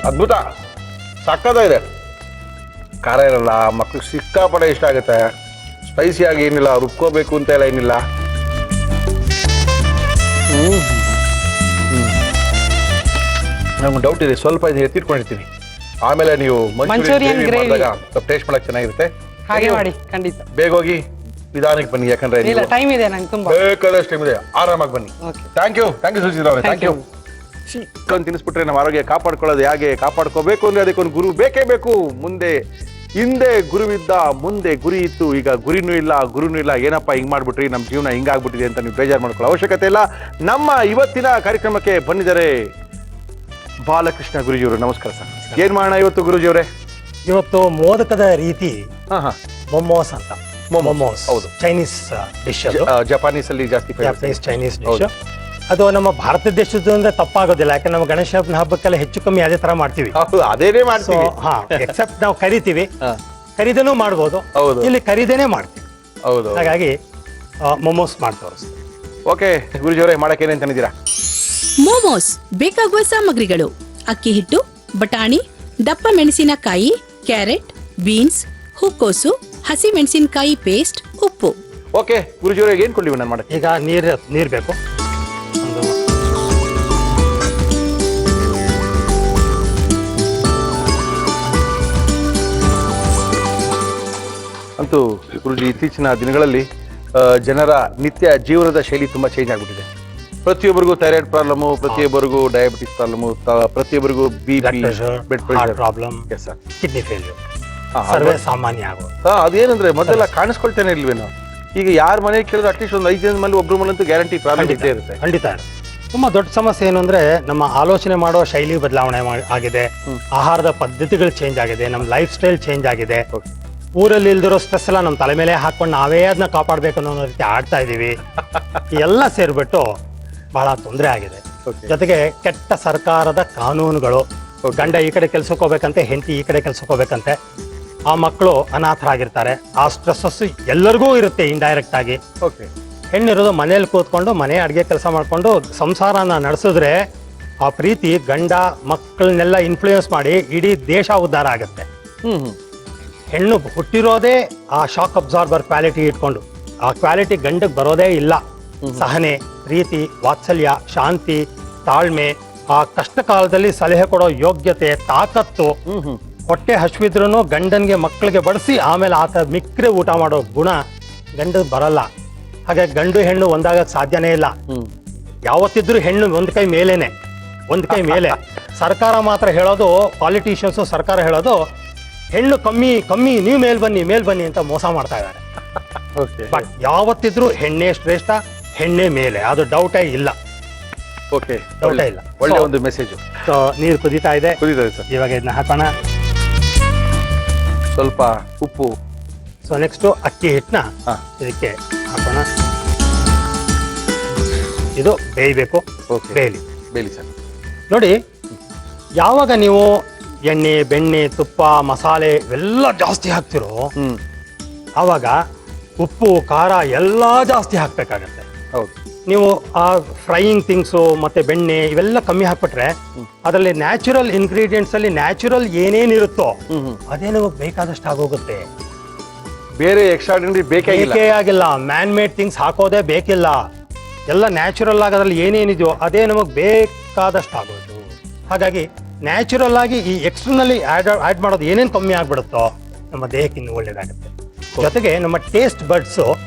A: ಅದ್ಭುತ, ಸಕ್ಕತ್ತಾಗಿದೆ. ಖಾರ ಇರಲ್ಲ, ಮಕ್ಳಿಗೆ ಸಿಕ್ಕಾಪಟ್ಟೆ ಇಷ್ಟ ಆಗುತ್ತೆ. ಸ್ಪೈಸಿ ಆಗಿ ಏನಿಲ್ಲ, ರುಬ್ಕೋಬೇಕು ಅಂತ ಎಲ್ಲ ಏನಿಲ್ಲ. ನಮ್ಗೆ ಡೌಟ್ ಇದೆ, ಸ್ವಲ್ಪ ಇದು ಎತ್ತಿಟ್ಕೊಂಡಿರ್ತೀನಿ. ಆಮೇಲೆ ನೀವು
B: ಮಂಚೂರಿಯನ್ ಗ್ರೇವಿ
A: ಮಾಡಿದಾಗ ಸ್ವಲ್ಪ ಟೇಸ್ಟ್ ಮಾಡಕ್ ಚೆನ್ನಾಗಿರುತ್ತೆ.
B: ಹಾಗೆ ಮಾಡಿ, ಖಂಡಿತ.
A: ಬೇಗ ಹೋಗಿ ನಿಧಾನಕ್ಕೆ ಬನ್ನಿ, ಯಾಕಂದ್ರೆ
B: ಇಲ್ಲ, ಟೈಮ್ ಇದೆ ನಂಗೆ ತುಂಬಾ.
A: ಬೇಕಾದಷ್ಟು ಟೈಮ್ ಇದೆ, ಆರಾಮಾಗಿ ಬನ್ನಿ.
B: Okay.
A: ಥ್ಯಾಂಕ್ ಯು ಸುಚಿತ್ರಾ ಅವರೇ, ಥ್ಯಾಂಕ್ ಯು. ಚಿಕನ್ ತಿನ್ನಿಸ್ಬಿಟ್ರೆ ನಮ್ಮ ಆರೋಗ್ಯ ಕಾಪಾಡ್ಕೊಳ್ಳೋದು ಹೇಗೆ? ಕಾಪಾಡ್ಕೋಬೇಕು ಅಂದ್ರೆ ಅದಕ್ಕೊಂದು ಗುರು ಬೇಕೇ ಬೇಕು. ಹಿಂದೆ ಗುರುವಿದ್ದ, ಮುಂದೆ ಗುರಿ ಇತ್ತು, ಈಗ ಗುರಿನೂ ಇಲ್ಲ. ಏನಪ್ಪ ಹಿಂಗ್ ಮಾಡ್ಬಿಟ್ರಿ, ನಮ್ಮ ಜೀವನ ಹಿಂಗಾಗ್ಬಿಟ್ಟಿದೆ ಅಂತ ನೀವು ಬೇಜಾರು ಮಾಡ್ಕೊಳ್ಳೋ ಅವಶ್ಯಕತೆ ಇಲ್ಲ. ನಮ್ಮ ಇವತ್ತಿನ ಕಾರ್ಯಕ್ರಮಕ್ಕೆ ಬಂದಿದ್ದಾರೆ ಬಾಲಕೃಷ್ಣ ಗುರುಜಿಯವರು. ನಮಸ್ಕಾರ ಸರ್. ಏನ್ ಮಾಡೋಣ ಇವತ್ತು ಗುರುಜಿಯವರೇ?
D: ಇವತ್ತು ಮೋದಕದ ರೀತಿ
A: ಹಾ
D: ಮೊಮೋಸ್ ಅಂತ. ಮೊಮೋಸ್
A: ಹೌದು,
D: ಚೈನೀಸ್ ಡಿಶ್.
A: ಜಪಾನೀಸ್ ಅಲ್ಲಿ ಜಾಸ್ತಿ
D: ಜಾಪನೀಸ್ ಚೈನೀಸ್ ಡಿಶ್. ಅದು ನಮ್ಮ ಭಾರತ ದೇಶದ್ದು ಅಂದ್ರೆ ತಪ್ಪಾಗೋದಿಲ್ಲ, ಯಾಕಂದ್ರೆ ನಮ್ಮ ಗಣೇಶ ಹಬ್ಬಕ್ಕೆಲ್ಲ ಹೆಚ್ಚು ಕಮ್ಮಿ ಅದೇ ತರ ಮಾಡ್ತೀವಿ.
A: ಹೌದು, ಅದೇನೇ ಮಾಡ್ತೀವಿ.
D: ಎಕ್ಸೆಪ್ಟ್ ನಾವು ಕರಿತೀವಿ, ಕರಿದೇನೂ ಮಾಡ್ಬೋದು. ಇಲ್ಲಿ ಕರಿದೇನೆ ಮಾಡ್ತೀವಿ.
A: ಹೌದು,
D: ಹಾಗಾಗಿ ಮೊಮೋಸ್ ಮಾಡಿ ತೋರಿಸ್ತೀವಿ.
A: ಓಕೆ ಗುರುಜಿಯವರೇ, ಮಾಡಕ್ಕೆ ಏನೇನು ತಂದಿದ್ದೀರಾ?
C: ಮೋಮೋಸ್ ಬೇಕಾಗುವ ಸಾಮಗ್ರಿಗಳು: ಅಕ್ಕಿ ಹಿಟ್ಟು, ಬಟಾಣಿ, ದಪ್ಪ ಮೆಣಸಿನಕಾಯಿ, ಕ್ಯಾರೆಟ್, ಬೀನ್ಸ್, ಹೂಕೋಸು, ಹಸಿ ಮೆಣಸಿನಕಾಯಿ ಪೇಸ್ಟ್, ಉಪ್ಪು.
A: ಓಕೆ ಗುರುಜಿಯವರೇ, ಏನ್ ಕೊಡ್ಲಿ ನಾನು ಮಾಡಕ್ಕೆ?
D: ಈಗ ನೀರು ಬೇಕು.
A: ಅಂತೂ ಗುರುಜಿ, ಇತ್ತೀಚಿನ ದಿನಗಳಲ್ಲಿ ಜನರ ನಿತ್ಯ ಜೀವನದ ಶೈಲಿ ತುಂಬಾ ಚೇಂಜ್ ಆಗ್ಬಿಟ್ಟಿದೆ. ಪ್ರತಿಯೊಬ್ಬರಿಗೂ ಥೈರಾಯ್ಡ್ ಪ್ರಾಬ್ಲಮು, ಪ್ರತಿಯೊಬ್ಬರಿಗೂ ಡಯಾಬಿಟಿಸ್ ಪ್ರಾಬ್ಲಮು, ಪ್ರತಿಯೊಬ್ಬರಿಗೂ blood pressure
D: problem, kidney failure ಸರ್ವೇ ಸಾಮಾನ್ಯ ಆಗೋದು.
A: ಅದೇನಂದ್ರೆ ಮೊದಲೆಲ್ಲ ಕಾಣಿಸ್ಕೊಳ್ತೇನೆ ಇಲ್ವೇನೋ. ಈಗ ಯಾರ ಮನೆ ಕೇಳಿದ್ರೆ ಅಟ್ಲೀಸ್ಟ್ ಒಂದು 5 ಜನದ ಮೇಲೆ ಒಬ್ರು ಮೇಲಂತೂ ಗ್ಯಾರಂಟಿ ಪ್ರಾಬ್ಲಮ್ ಇದ್ದೇ ಇರುತ್ತೆ.
D: ಖಂಡಿತ. ತುಂಬಾ ದೊಡ್ಡ ಸಮಸ್ಯೆ ಏನು ಅಂದ್ರೆ ನಮ್ಮ ಆಲೋಚನೆ ಮಾಡೋ ಶೈಲಿ ಬದಲಾವಣೆ ಆಗಿದೆ, ಆಹಾರದ ಪದ್ಧತಿಗಳು ಚೇಂಜ್ ಆಗಿದೆ, ನಮ್ಮ ಲೈಫ್ ಸ್ಟೈಲ್ ಚೇಂಜ್ ಆಗಿದೆ. ಊರಲ್ಲಿ ಇಲ್ದಿರೋ ಸ್ಟ್ರೆಸ್ ಎಲ್ಲ ನಮ್ಮ ತಲೆ ಮೇಲೆ ಹಾಕೊಂಡು ನಾವೇ ಅದನ್ನ ಕಾಪಾಡ್ಬೇಕು ಅನ್ನೋ ರೀತಿ ಆಡ್ತಾ ಇದೀವಿ. ಎಲ್ಲ ಸೇರ್ಬಿಟ್ಟು ಬಹಳ ತೊಂದರೆ ಆಗಿದೆ. ಜೊತೆಗೆ ಕೆಟ್ಟ ಸರ್ಕಾರದ ಕಾನೂನುಗಳು, ಗಂಡ ಈ ಕಡೆ ಕೆಲ್ಸಕ್ಕೆ ಹೋಗ್ಬೇಕಂತೆ, ಹೆಂಡತಿ ಈ ಕಡೆ ಕೆಲ್ಸಕ್ಕೆ ಹೋಗ್ಬೇಕಂತೆ, ಆ ಮಕ್ಕಳು ಅನಾಥರಾಗಿರ್ತಾರೆ. ಆ ಸ್ಟ್ರೆಸ್ಸಸ್ ಎಲ್ಲರಿಗೂ ಇರುತ್ತೆ ಇಂಡೈರೆಕ್ಟ್ ಆಗಿ. ಹೆಣ್ಣಿರೋದು ಮನೇಲಿ ಕೂತ್ಕೊಂಡು ಮನೆ ಅಡುಗೆ ಕೆಲಸ ಮಾಡ್ಕೊಂಡು ಸಂಸಾರನ ನಡೆಸಿದ್ರೆ ಆ ಪ್ರೀತಿ ಗಂಡ ಮಕ್ಕಳನ್ನೆಲ್ಲ ಇನ್ಫ್ಲೂಯೆನ್ಸ್ ಮಾಡಿ ಇಡೀ ದೇಶ ಉದ್ಧಾರ ಆಗುತ್ತೆ. ಹೆಣ್ಣು ಹುಟ್ಟಿರೋದೇ ಆ ಶಾಕ್ ಅಬ್ಸಾರ್ಬರ್ ಕ್ವಾಲಿಟಿ ಇಟ್ಕೊಂಡು, ಆ ಕ್ವಾಲಿಟಿ ಗಂಡಕ್ಕೆ ಬರೋದೇ ಇಲ್ಲ. ಸಹನೆ, ಪ್ರೀತಿ, ವಾತ್ಸಲ್ಯ, ಶಾಂತಿ, ತಾಳ್ಮೆ, ಆ ಕಷ್ಟ ಕಾಲದಲ್ಲಿ ಸಲಹೆ ಕೊಡೋ ಯೋಗ್ಯತೆ, ತಾಕತ್ತು, ಹೊಟ್ಟೆ ಹಸಿವಿದ್ರೂ ಗಂಡನ್ಗೆ ಮಕ್ಕಳಿಗೆ ಬಡಿಸಿ ಆಮೇಲೆ ಆತ ಮಿಕ್ರೆ ಊಟ ಮಾಡೋ ಗುಣ ಗಂಡಕ್ಕೆ ಬರಲ್ಲ. ಹಾಗೆ ಗಂಡು ಹೆಣ್ಣು ಒಂದಾಗಕ್ಕೆ ಸಾಧ್ಯನೇ ಇಲ್ಲ. ಯಾವತ್ತಿದ್ರೂ ಹೆಣ್ಣು ಒಂದ್ ಕೈ ಮೇಲೇನೆ, ಒಂದ್ ಕೈ ಮೇಲೆ. ಸರ್ಕಾರ ಮಾತ್ರ ಹೇಳೋದು, ಪಾಲಿಟಿಷಿಯನ್ಸ್ ಸರ್ಕಾರ ಹೇಳೋದು ಹೆಣ್ಣು ಕಮ್ಮಿ ನೀವು ಮೇಲ್ ಬನ್ನಿ ಅಂತ ಮೋಸ ಮಾಡ್ತಾ ಇದ್ದಾರೆ. ಬಟ್ ಯಾವತ್ತಿದ್ರೂ ಹೆಣ್ಣೆ ಶ್ರೇಷ್ಠ, ಹೆಣ್ಣೆ ಮೇಲೆ, ಅದು ಡೌಟೇ ಇಲ್ಲ. ಡೌಟೇ ಇಲ್ಲ.
A: ಒಳ್ಳೆ ಒಂದು ಮೆಸೇಜ್.
D: ನೀರು ಕುದೀತಾ ಇದೆ
A: ಸರ್.
D: ಇವಾಗ ಇದನ್ನ ಹಾಕೋಣ.
A: ಸ್ವಲ್ಪ ಉಪ್ಪು.
D: ಸೊ ನೆಕ್ಸ್ಟ್ ಅಕ್ಕಿ ಹಿಟ್ಟನ್ನ ಇದಕ್ಕೆ ಹಾಕೋಣ. ಇದು ಬೇಯಬೇಕು. ಬೇಯಲಿ ಸರ್. ನೋಡಿ, ಯಾವಾಗ ನೀವು ಎಣ್ಣೆ, ಬೆಣ್ಣೆ, ತುಪ್ಪ, ಮಸಾಲೆ ಇವೆಲ್ಲ ಜಾಸ್ತಿ ಹಾಕ್ತಿರೋ ಆವಾಗ ಉಪ್ಪು, ಖಾರ ಎಲ್ಲ ಜಾಸ್ತಿ ಹಾಕ್ಬೇಕಾಗತ್ತೆ. ನೀವು ಆ ಫ್ರೈಯಿಂಗ್ ಥಿಂಗ್ಸು ಮತ್ತೆ ಬೆಣ್ಣೆ ಇವೆಲ್ಲ ಕಮ್ಮಿ ಹಾಕ್ಬಿಟ್ರೆ ಅದರಲ್ಲಿ ನ್ಯಾಚುರಲ್ ಇಂಗ್ರೀಡಿಯೆಂಟ್ಸ್ ಅಲ್ಲಿ ನ್ಯಾಚುರಲ್ ಏನೇನಿರುತ್ತೋ ಅದೇ ನಮಗೆ ಬೇಕಾದಷ್ಟು ಆಗೋಗುತ್ತೆ.
A: ಬೇರೆ ಎಕ್ಸ್ಟ್ರಾರ್ಡಿನರಿ ಬೇಕೇ
D: ಆಗಿಲ್ಲ. ಮ್ಯಾನ್ ಮೇಡ್ ಥಿಂಗ್ಸ್ ಹಾಕೋದೇ ಬೇಕಿಲ್ಲ. ಎಲ್ಲ ನ್ಯಾಚುರಲ್ ಆಗಿ ಅದ್ರಲ್ಲಿ ಏನೇನಿದೆಯೋ ಅದೇ ನಮಗೆ ಬೇಕಾದಷ್ಟು ಆಗೋದು. ಹಾಗಾಗಿ ನ್ಯಾಚುರಲ್ ಆಗಿ ಈ ಎಕ್ಸ್ಟರ್ನಲ್ಲಿ ಆಡ್ ಮಾಡೋದು ಏನೇನು ಕಮ್ಮಿ ಆಗ್ಬಿಡುತ್ತೋ ನಮ್ಮ ದೇಹಕ್ಕೆ ಇನ್ನು ಒಳ್ಳೇದಾಗುತ್ತೆ. ಜೊತೆಗೆ ನಮ್ಮ ಟೇಸ್ಟ್ ಬಡ್ಸ್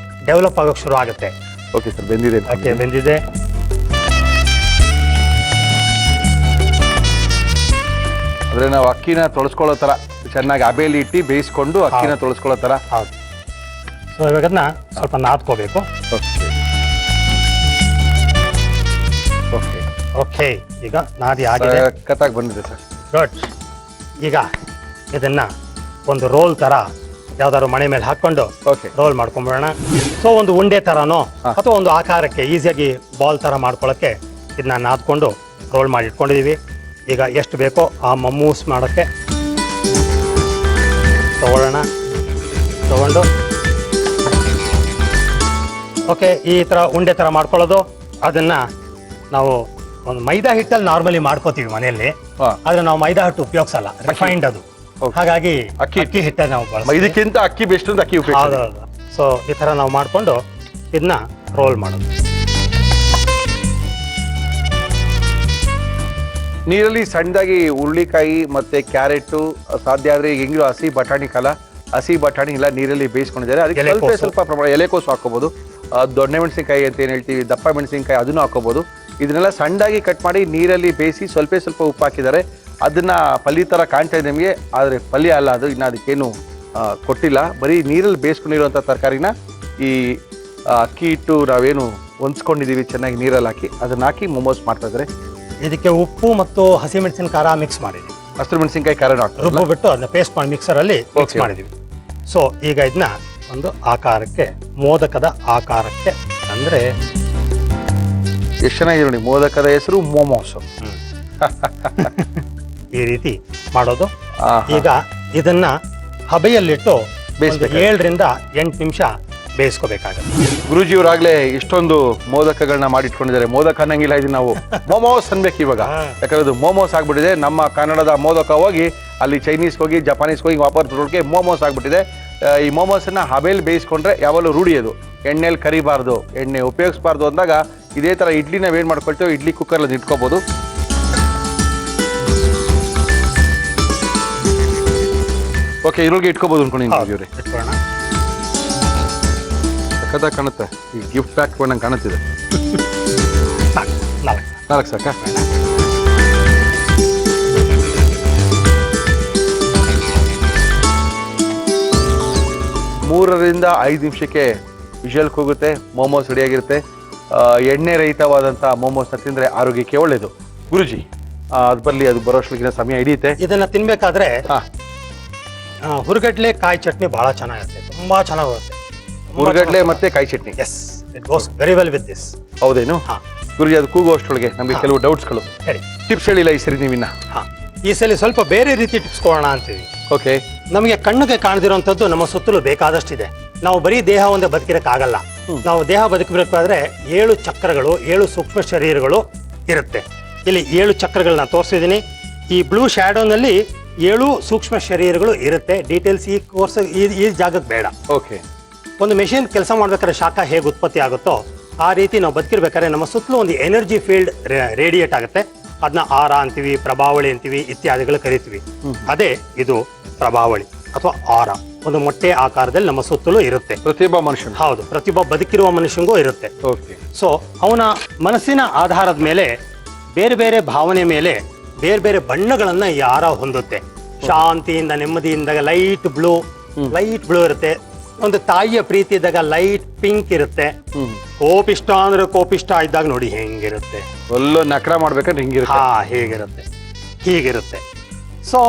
D: ಡೆವಲಪ್ ಆಗೋಕೆ ಶುರು ಆಗುತ್ತೆ.
A: ಓಕೆ ಸರ್, ಬೆಂದಿದೆ.
D: ಓಕೆ, ಬೆಂದಿದೆ.
A: ಅಂದ್ರೆ ನಾವು ಅಕ್ಕಿನ ತೊಳಸ್ಕೊಳ್ಳೋ ತರ ಚೆನ್ನಾಗಿ ಅಬೇಲಿ ಇಟ್ಟು ಬೇಯಿಸ್ಕೊಂಡು ಅಕ್ಕಿನ ತೊಳಸ್ಕೊಳ್ಳೋ ತರ.
D: ಹೌದು. ಸೊ ಇವಾಗ ಅದನ್ನ ಸ್ವಲ್ಪ ನಾದ್ಕೋಬೇಕು. ಓಕೆ, ಈಗ ನಾದಿ ಆಗಿದೆ.
A: ಕತ್ತಾಗಿ ಬಂದಿದೆ ಸರ್.
D: ಗುಡ್. ಈಗ ಇದನ್ನ ಒಂದು ರೋಲ್ ತರ ಯಾವ್ದಾದ್ರು ಮನೆ ಮೇಲೆ ಹಾಕೊಂಡು
A: ಓಕೆ.
D: ರೋಲ್ ಮಾಡ್ಕೊಂಡ್ಬಿಡೋಣ. ಸೊ ಒಂದು ಉಂಡೆ ತರನೋ ಅಥವಾ ಒಂದು ಆಕಾರಕ್ಕೆ ಈಸಿಯಾಗಿ ಬಾಲ್ ತರ ಮಾಡ್ಕೊಳ್ಳೋಕ್ಕೆ ಇದನ್ನ ನಾದ್ಕೊಂಡು ರೋಲ್ ಮಾಡಿ ಇಟ್ಕೊಂಡಿದೀವಿ. ಈಗ ಎಷ್ಟು ಬೇಕೋ ಆ ಮಮ್ಮೂಸ್ ಮಾಡೋಕ್ಕೆ ತಗೊಂಡು ಓಕೆ, ಈ ತರ ಉಂಡೆ ತರ ಮಾಡ್ಕೊಳ್ಳೋದು. ಅದನ್ನ ನಾವು ಒಂದು ಮೈದಾ ಹಿಟ್ಟಲ್ಲಿ ನಾರ್ಮಲಿ ಮಾಡ್ಕೋತೀವಿ ಮನೆಯಲ್ಲಿ, ಆದ್ರೆ ನಾವು ಮೈದಾ ಹಿಟ್ಟು ಉಪಯೋಗಿಸಲ್ಲ, ರಿಫೈನ್ಡ್ ಅದು. ಹಾಗಾಗಿ ಅಕ್ಕಿ ಹಿಟ್ಟ ನಾವು ಬಳಸ್ತೀವಿ.
A: ಇದಕ್ಕಿಂತ ಅಕ್ಕಿ ಬೆಸ್ಟ್ ಅಂತ ಅಕ್ಕಿ ಉಪಯೋಗ.
D: ಹೌದೌದು. ಸೊ ಈ ತರ ನಾವು ಮಾಡ್ಕೊಂಡು ಇದನ್ನ ರೋಲ್ ಮಾಡೋದು.
A: ನೀರಲ್ಲಿ ಸಣ್ಣದಾಗಿ ಹುರುಳಿಕಾಯಿ ಮತ್ತೆ ಕ್ಯಾರೆಟ್, ಸಾಧ್ಯ ಆದ್ರೆ ಈಗ ಹೆಂಗಿರೋ ಹಸಿ ಬಟಾಣಿ ಕಾಲ, ಹಸಿ ಬಟಾಣಿ ಎಲ್ಲ ನೀರಲ್ಲಿ ಬೇಯಿಸ್ಕೊಂಡಿದ್ದಾರೆ. ಅದಕ್ಕೆ ಸ್ವಲ್ಪ ಪ್ರಮಾಣ ಎಲೆಕೋಸು ಹಾಕೋಬಹುದು, ದೊಣ್ಣೆ ಮೆಣಸಿನಕಾಯಿ ಅಂತ ಏನ್ ಹೇಳ್ತೀವಿ, ದಪ್ಪ ಮೆಣಸಿನಕಾಯಿ ಅದನ್ನು ಹಾಕೋಬಹುದು. ಇದನ್ನೆಲ್ಲ ಸಣ್ಣದಾಗಿ ಕಟ್ ಮಾಡಿ ನೀರಲ್ಲಿ ಬೇಯಿಸಿ ಸ್ವಲ್ಪ ಉಪ್ಪು ಹಾಕಿದ್ದಾರೆ. ಅದನ್ನ ಪಲ್ಯ ತರ ಕಾಣ್ತಾ ಇದೆ ನಿಮಗೆ, ಆದ್ರೆ ಪಲ್ಯ ಅಲ್ಲ ಅದು. ಇನ್ನು ಅದಕ್ಕೇನು ಕೊಟ್ಟಿಲ್ಲ, ಬರೀ ನೀರಲ್ಲಿ ಬೇಯಿಸ್ಕೊಂಡಿರುವಂಥ ತರಕಾರಿನ ಈ ಅಕ್ಕಿ ಹಿಟ್ಟು ನಾವೇನು ಹೊಂದ್ಸ್ಕೊಂಡಿದೀವಿ ಚೆನ್ನಾಗಿ ನೀರಲ್ಲಿ ಹಾಕಿ ಅದನ್ನ ಹಾಕಿ ಮೊಮೋಸ್ ಮಾಡ್ತಾ ಇದ್ದಾರೆ.
D: ಇದಕ್ಕೆ ಉಪ್ಪು ಮತ್ತು ಹಸಿಮೆಣಸಿನ ಖಾರ ಮಿಕ್ಸ್ ಮಾಡಿದ್ವಿ.
A: ಹಸಿರು ಮೆಣಸಿನಕಾಯಿ ಖಾರ
D: ರುಬ್ಬು ಬಿಟ್ಟು ಅದನ್ನ ಪೇಸ್ಟ್ ಮಾಡಿ ಮಿಕ್ಸರ್ ಅಲ್ಲಿ ಮಿಕ್ಸ್ ಮಾಡಿದೀವಿ. ಸೊ ಈಗ ಇದನ್ನ ಒಂದು ಆಕಾರಕ್ಕೆ, ಮೋದಕದ ಆಕಾರಕ್ಕೆ, ಅಂದ್ರೆ
A: ಎಷ್ಟು ಚೆನ್ನಾಗಿದೆ ನೋಡಿ, ಮೋದಕದ ಹೆಸರು ಮೋಮೋಸ್.
D: ಈ ರೀತಿ ಮಾಡೋದು. ಈಗ ಇದನ್ನ ಹಬೆಯಲ್ಲಿಟ್ಟು 7 ರಿಂದ 8 ನಿಮಿಷ ಬೇಯಿಸ್ಕೋಬೇಕಾಗುತ್ತೆ.
A: ಗುರುಜಿಯವರಾಗ್ಲೇ ಇಷ್ಟೊಂದು ಮೋದಕಗಳನ್ನ ಮಾಡಿಟ್ಕೊಂಡಿದ್ದಾರೆ. ಮೋದಕ ಅನ್ನಂಗಿಲ್ಲ, ಇದು ನಾವು ಮೋಮೋಸ್ ಅನ್ಬೇಕು ಇವಾಗ. ಯಾಕಂದ್ರೆ ಅದು ಮೋಮೋಸ್ ಆಗ್ಬಿಟ್ಟಿದೆ. ನಮ್ಮ ಕನ್ನಡದ ಮೋದಕ ಹೋಗಿ ಅಲ್ಲಿ ಚೈನೀಸ್ ಹೋಗಿ ಜಪಾನೀಸ್ ಹೋಗಿ ವಾಪಸ್ ಬರೋಕ್ಕೆ ಮೋಮೋಸ್ ಆಗ್ಬಿಟ್ಟಿದೆ. ಈ ಮೋಮೋಸನ್ನ ಹಬೆಯಲ್ಲಿ ಬೇಯಿಸ್ಕೊಂಡ್ರೆ ಯಾವಾಗಲೂ ರೂಢಿ ಅದು. ಎಣ್ಣೆಯಲ್ಲಿ ಕರಿಬಾರ್ದು, ಎಣ್ಣೆ ಉಪಯೋಗಿಸಬಾರ್ದು ಅಂದಾಗ ಇದೇ ತರ ಇಡ್ಲಿ ನಾವ್ ಏನ್ ಮಾಡ್ಕೊಳ್ತೇವೆ, ಇಡ್ಲಿ ಕುಕ್ಕರ್ ಅಲ್ಲಿ ಇಟ್ಕೋಬಹುದು. ಓಕೆ, ಇದ್ರೊಳಗೆ ಇಟ್ಕೋಬಹುದು ಅನ್ಕೊಂಡಿದ್ದೀವಿ. ಸಖತ್ತಾಗಿ ಕಾಣುತ್ತೆ. ಈ ಗಿಫ್ಟ್ ಪ್ಯಾಕ್ ನಂಗೆ ಕಾಣುತ್ತಿದೆ. 4 ಸಾಕ? 3 ರಿಂದ 5 ನಿಮಿಷಕ್ಕೆ ವಿಷಲ್ ಹೋಗುತ್ತೆ, ಮೋಮೋಸ್ ರೆಡಿಯಾಗಿರುತ್ತೆ. ಎಣ್ಣೆ ರಹಿತವಾದಂಥ ಮೋಮೋಸ್ನ ತಿಂದರೆ ಆರೋಗ್ಯಕ್ಕೆ ಒಳ್ಳೆಯದು. ಗುರುಜಿ, ಅದು ಬರಲಿ, ಅದು ಬರೋಷ್ಟಿಗಿನ ಸಮಯ ಹಿಡಿಯುತ್ತೆ.
D: ಇದನ್ನ ತಿನ್ಬೇಕಾದ್ರೆ ಹುರುಗಡ್ಲೆ ಕಾಯಿ ಚಟ್ನಿ ಬಹಳ ಚೆನ್ನಾಗಿರುತ್ತೆ, ತುಂಬಾ ಚೆನ್ನಾಗಿರುತ್ತೆ.
A: ಹುರುಗಡ್ಲೆ ಮತ್ತೆ ಕಾಯಿ chutney.
D: Yes, it goes very well with this.
A: ಹೌದೇನು? ಗುರುಜಿ, ಅದು ಕೂಗುವಷ್ಟೊಳಗೆ ನಮಗೆ ಕೆಲವು ಡೌಟ್ಸ್ಗಳು. ಟಿಪ್ಸ್ ಹೇಳಿಲ್ಲ ಈ ಸರಿ ನೀವಿನ್ನ.
D: ಈ ಸಲ ಸ್ವಲ್ಪ ಬೇರೆ ರೀತಿ ಟಿಪ್ಸ್ ಕೊಡೋಣ ಅಂತೀವಿ.
A: ಓಕೆ.
D: ನಮಗೆ ಕಣ್ಣಿಗೆ ಕಾಣದಿರುವಂತದ್ದು ನಮ್ಮ ಸುತ್ತಲೂ ಬೇಕಾದಷ್ಟಿದೆ. ನಾವು ಬರೀ ದೇಹ ಒಂದೇ ಬದುಕಿರಕ್ಕಾಗಲ್ಲ. ನಾವು ದೇಹ ಬದುಕಬೇಕಾದ್ರೆ 7 ಚಕ್ರಗಳು, 7 ಸೂಕ್ಷ್ಮ ಶರೀರಗಳು ಇರುತ್ತೆ. ಇಲ್ಲಿ 7 ಚಕ್ರಗಳನ್ನ ತೋರಿಸಿದ್ದೀನಿ. ಈ ಬ್ಲೂ ಶ್ಯಾಡೋನಲ್ಲಿ 7 ಸೂಕ್ಷ್ಮ ಶರೀರಗಳು ಇರುತ್ತೆ. ಡೀಟೇಲ್ಸ್ ಈ ಕೋರ್ಸ್ ಈ ಜಾಗಕ್ಕೆ ಬೇಡ.
A: ಓಕೆ.
D: ಒಂದು ಮೆಷಿನ್ ಕೆಲಸ ಮಾಡ್ಬೇಕಾದ್ರೆ ಶಾಖ ಹೇಗೆ ಉತ್ಪತ್ತಿ ಆಗುತ್ತೋ ಆ ರೀತಿ ನಾವು ಬದುಕಿರ್ಬೇಕಾದ್ರೆ ನಮ್ಮ ಸುತ್ತಲೂ ಒಂದು ಎನರ್ಜಿ ಫೀಲ್ಡ್ ರೇಡಿಯೇಟ್ ಆಗುತ್ತೆ. ಅದನ್ನ ಆರ ಅಂತೀವಿ, ಪ್ರಭಾವಳಿ ಅಂತೀವಿ, ಇತ್ಯಾದಿಗಳು ಕರಿತೀವಿ. ಅದೇ ಇದು ಪ್ರಭಾವಳಿ ಅಥವಾ ಆರ. ಒಂದು ಮೊಟ್ಟೆ ಆಕಾರದಲ್ಲಿ ನಮ್ಮ ಸುತ್ತಲೂ ಇರುತ್ತೆ.
A: ಪ್ರತಿಯೊಬ್ಬ ಮನುಷ್ಯನ.
D: ಹೌದು, ಪ್ರತಿಯೊಬ್ಬ ಬದುಕಿರುವ ಮನುಷ್ಯನಿಗೂ ಇರುತ್ತೆ.
A: ಓಕೆ.
D: ಸೊ ಅವನ ಮನಸ್ಸಿನ ಆಧಾರದ ಮೇಲೆ, ಬೇರೆ ಬೇರೆ ಭಾವನೆ ಮೇಲೆ ಬೇರೆ ಬೇರೆ ಬಣ್ಣಗಳನ್ನ ಈ ಆರ ಹೊಂದುತ್ತೆ. ಶಾಂತಿಯಿಂದ, ನೆಮ್ಮದಿಯಿಂದ ಲೈಟ್ ಬ್ಲೂ ಇರುತ್ತೆ. ಒಂದು ತಾಯಿಯ ಪ್ರೀತಿ ಇದ್ದಾಗ ಲೈಟ್ ಪಿಂಕ್ ಇರುತ್ತೆ. ಕೋಪಿಷ್ಟ ಅಂದ್ರೆ ಕೋಪಿಷ್ಟ ಇದ್ದಾಗ ನೋಡಿ ಹೆಂಗಿರುತ್ತೆ,
A: ಒಳ್ಳೆ ನಕರ ಮಾಡ್ಬೇಕಂದ್ರೆ ಹಿಂಗಿರುತ್ತೆ.
D: ಹೀಗಿರುತ್ತೆ. ಸೊ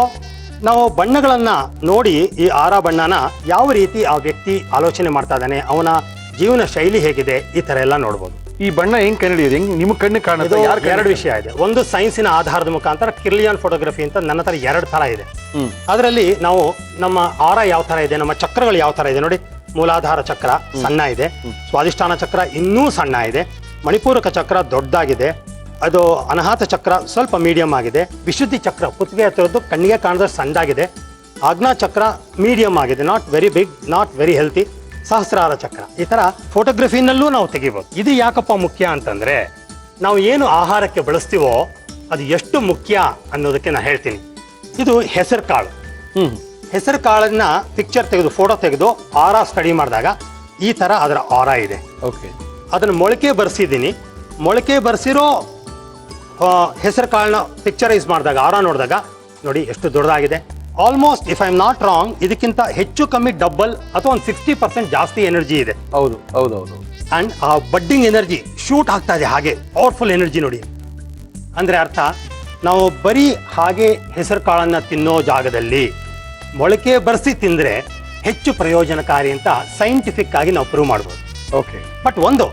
D: ನಾವು ಬಣ್ಣಗಳನ್ನ ನೋಡಿ ಈ ಆರ ಬಣ್ಣನ ಯಾವ ರೀತಿ ಆ ವ್ಯಕ್ತಿ ಆಲೋಚನೆ ಮಾಡ್ತಾ ಇದ್ದಾನೆ, ಅವನ ಜೀವನ ಶೈಲಿ ಹೇಗಿದೆ, ಈ ತರ ಎಲ್ಲ ನೋಡ್ಬೋದು.
A: ಈ ಬಣ್ಣ ಹೆಂಗ್ ಕಂಡಿಡಿಯೋದು, ಹೆಂಗ್ ನಿಮ್ ಕಣ್ಣು ಕಾಣುತ್ತೆ?
D: 2 ವಿಷಯ ಇದೆ. ಒಂದು ಸೈನ್ಸಿನ ಆಧಾರದ ಮುಖಾಂತರ ಕಿರ್ಲಿಯಾನ್ ಫೋಟೋಗ್ರಫಿ ಅಂತ ನನ್ನ ಹತ್ರ 2 ತರ ಇದೆ. ಅದರಲ್ಲಿ ನಾವು ನಮ್ಮ ಆರ ಯಾವ ತರ ಇದೆ, ನಮ್ಮ ಚಕ್ರಗಳು ಯಾವ ತರ ಇದೆ ನೋಡಿ. ಮೂಲಾಧಾರ ಚಕ್ರ ಸಣ್ಣ ಇದೆ, ಸ್ವಾಧಿಷ್ಠಾನ ಚಕ್ರ ಇನ್ನೂ ಸಣ್ಣ ಇದೆ, ಮಣಿಪೂರಕ ಚಕ್ರ ದೊಡ್ಡದಾಗಿದೆ, ಅದು ಅನಾಹತ ಚಕ್ರ ಸ್ವಲ್ಪ ಮೀಡಿಯಂ ಆಗಿದೆ, ವಿಶುದ್ಧಿ ಚಕ್ರ ಕುತ್ತಿಗೆ ಹತ್ತಿರದ್ದು ಕಣ್ಣಿಗೆ ಕಾಣದಷ್ಟು ಸಣ್ಣದಾಗಿದೆ, ಆಜ್ಞಾ ಚಕ್ರ ಮೀಡಿಯಂ ಆಗಿದೆ, not very big, not very healthy, Sahasrara chakra. ಈ ತರ ಫೋಟೋಗ್ರಫಿನಲ್ಲೂ ನಾವು ತೆಗಿಬಹುದು. ಇದು ಯಾಕಪ್ಪ ಮುಖ್ಯ ಅಂತಂದ್ರೆ, ನಾವು ಏನು ಆಹಾರಕ್ಕೆ ಬಳಸ್ತೀವೋ ಅದು ಎಷ್ಟು ಮುಖ್ಯ ಅನ್ನೋದಕ್ಕೆ ನಾನು ಹೇಳ್ತೀನಿ. ಇದು ಹೆಸರು ಕಾಳು. ಹೆಸರು ಕಾಳನ್ನ ಪಿಕ್ಚರ್ ತೆಗೆದು, ಫೋಟೋ ತೆಗೆದು ಆರ ಸ್ಟಡಿ ಮಾಡಿದಾಗ ಈ ತರ ಅದರ ಆರ ಇದೆ.
A: ಓಕೆ.
D: ಅದನ್ನ ಮೊಳಕೆ ಬರ್ಸಿದ್ದೀನಿ. ಮೊಳಕೆ ಬರ್ಸಿರೋ ಹೆಸರು ಕಾಳನ್ನ ಪಿಕ್ಚರೈಸ್ ಮಾಡಿದಾಗ, ಆರ ನೋಡಿದಾಗ ನೋಡಿ ಎಷ್ಟು ದೊಡ್ಡದಾಗಿದೆ. Almost if I am not wrong, ಇದಕ್ಕಿಂತ ಹೆಚ್ಚು ಕಮ್ಮಿ ಡಬಲ್ ಅಥವಾ ಒಂದು 60% ಜಾಸ್ತಿ ಎನರ್ಜಿ ಇದೆ.
A: ಹೌದು.
D: ಅಂಡ್ ಆ ಬಡ್ಡಿಂಗ್ ಎನರ್ಜಿ ಶೂಟ್ ಆಗ್ತಾ ಇದೆ, ಹಾಗೆ ಪವರ್ಫುಲ್ ಎನರ್ಜಿ ನೋಡಿ. ಅಂದ್ರೆ ಅರ್ಥ ನಾವು ಬರೀ ಹಾಗೆ ಹೆಸರು ಕಾಳನ್ನ ತಿನ್ನೋ ಜಾಗದಲ್ಲಿ ಮೊಳಕೆ ಬರೆಸಿ ತಿಂದ್ರೆ ಹೆಚ್ಚು ಪ್ರಯೋಜನಕಾರಿ ಅಂತ ಸೈಂಟಿಫಿಕ್ ಆಗಿ ನಾವು ಪ್ರೂವ್ ಮಾಡ್ಬೋದು.
A: ಓಕೆ.
D: ಬಟ್ ಒಂದು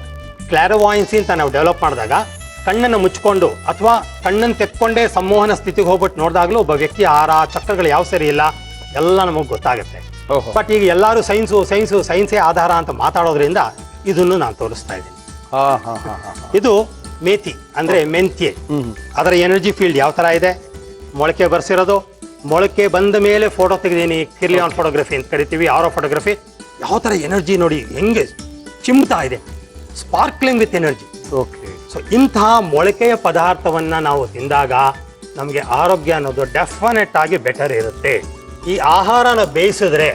D: ಕ್ಲಾರವಾಯನ್ಸಿ ಅಂತ ನಾವು ಡೆವಲಪ್ ಮಾಡಿದಾಗ ಕಣ್ಣನ್ನು ಮುಚ್ಕೊಂಡು ಅಥವಾ ಕಣ್ಣನ್ನು ತೆಕ್ಕೊಂಡೇ ಸಂಮೋಹನ ಸ್ಥಿತಿಗೆ ಹೋಗ್ಬಿಟ್ಟು ನೋಡಿದಾಗಲೂ ಒಬ್ಬ ವ್ಯಕ್ತಿ ಆರ ಚಕ್ರಗಳು ಯಾವ ಸರಿ ಇಲ್ಲ ಎಲ್ಲ ನಮಗೆ ಗೊತ್ತಾಗುತ್ತೆ.
A: ಓಹೋ.
D: ಬಟ್ ಈಗ ಎಲ್ಲರೂ ಸೈನ್ಸೇ ಆಧಾರ ಅಂತ ಮಾತಾಡೋದ್ರಿಂದ ಇದನ್ನು ನಾನು ತೋರಿಸ್ತಾ ಇದ್ದೀನಿ. ಇದು ಮೇಥಿ ಅಂದ್ರೆ ಮೆಂತ್ಯೆ. ಅದರ ಎನರ್ಜಿ ಫೀಲ್ಡ್ ಯಾವ ತರ ಇದೆ, ಮೊಳಕೆ ಬರ್ಸಿರೋದು, ಮೊಳಕೆ ಬಂದ ಮೇಲೆ ಫೋಟೋ ತೆಗೆದೀನಿ, ಕಿರ್ಲಿಯಾನ್ ಫೋಟೋಗ್ರಫಿ ಅಂತ ಕರಿತೀವಿ, ಆರೋ ಫೋಟೋಗ್ರಫಿ. ಯಾವ ತರ ಎನರ್ಜಿ ನೋಡಿ ಹೆಂಗೆ ಚಿಮ್ತಾ ಇದೆ, sparkling with energy.
A: Okay.
D: So ಇಂತಹ ಮೊಳಕೆಯ ಪದಾರ್ಥವನ್ನ ನಾವು ತಿಂದಾಗ ನಮಗೆ ಆರೋಗ್ಯ ಅನ್ನೋದು ಡೆಫಿನೆಟ್ ಆಗಿ ಬೆಟರ್ ಇರುತ್ತೆ. ಈ ಆಹಾರನ ಬೇಯಿಸಿದ್ರೆ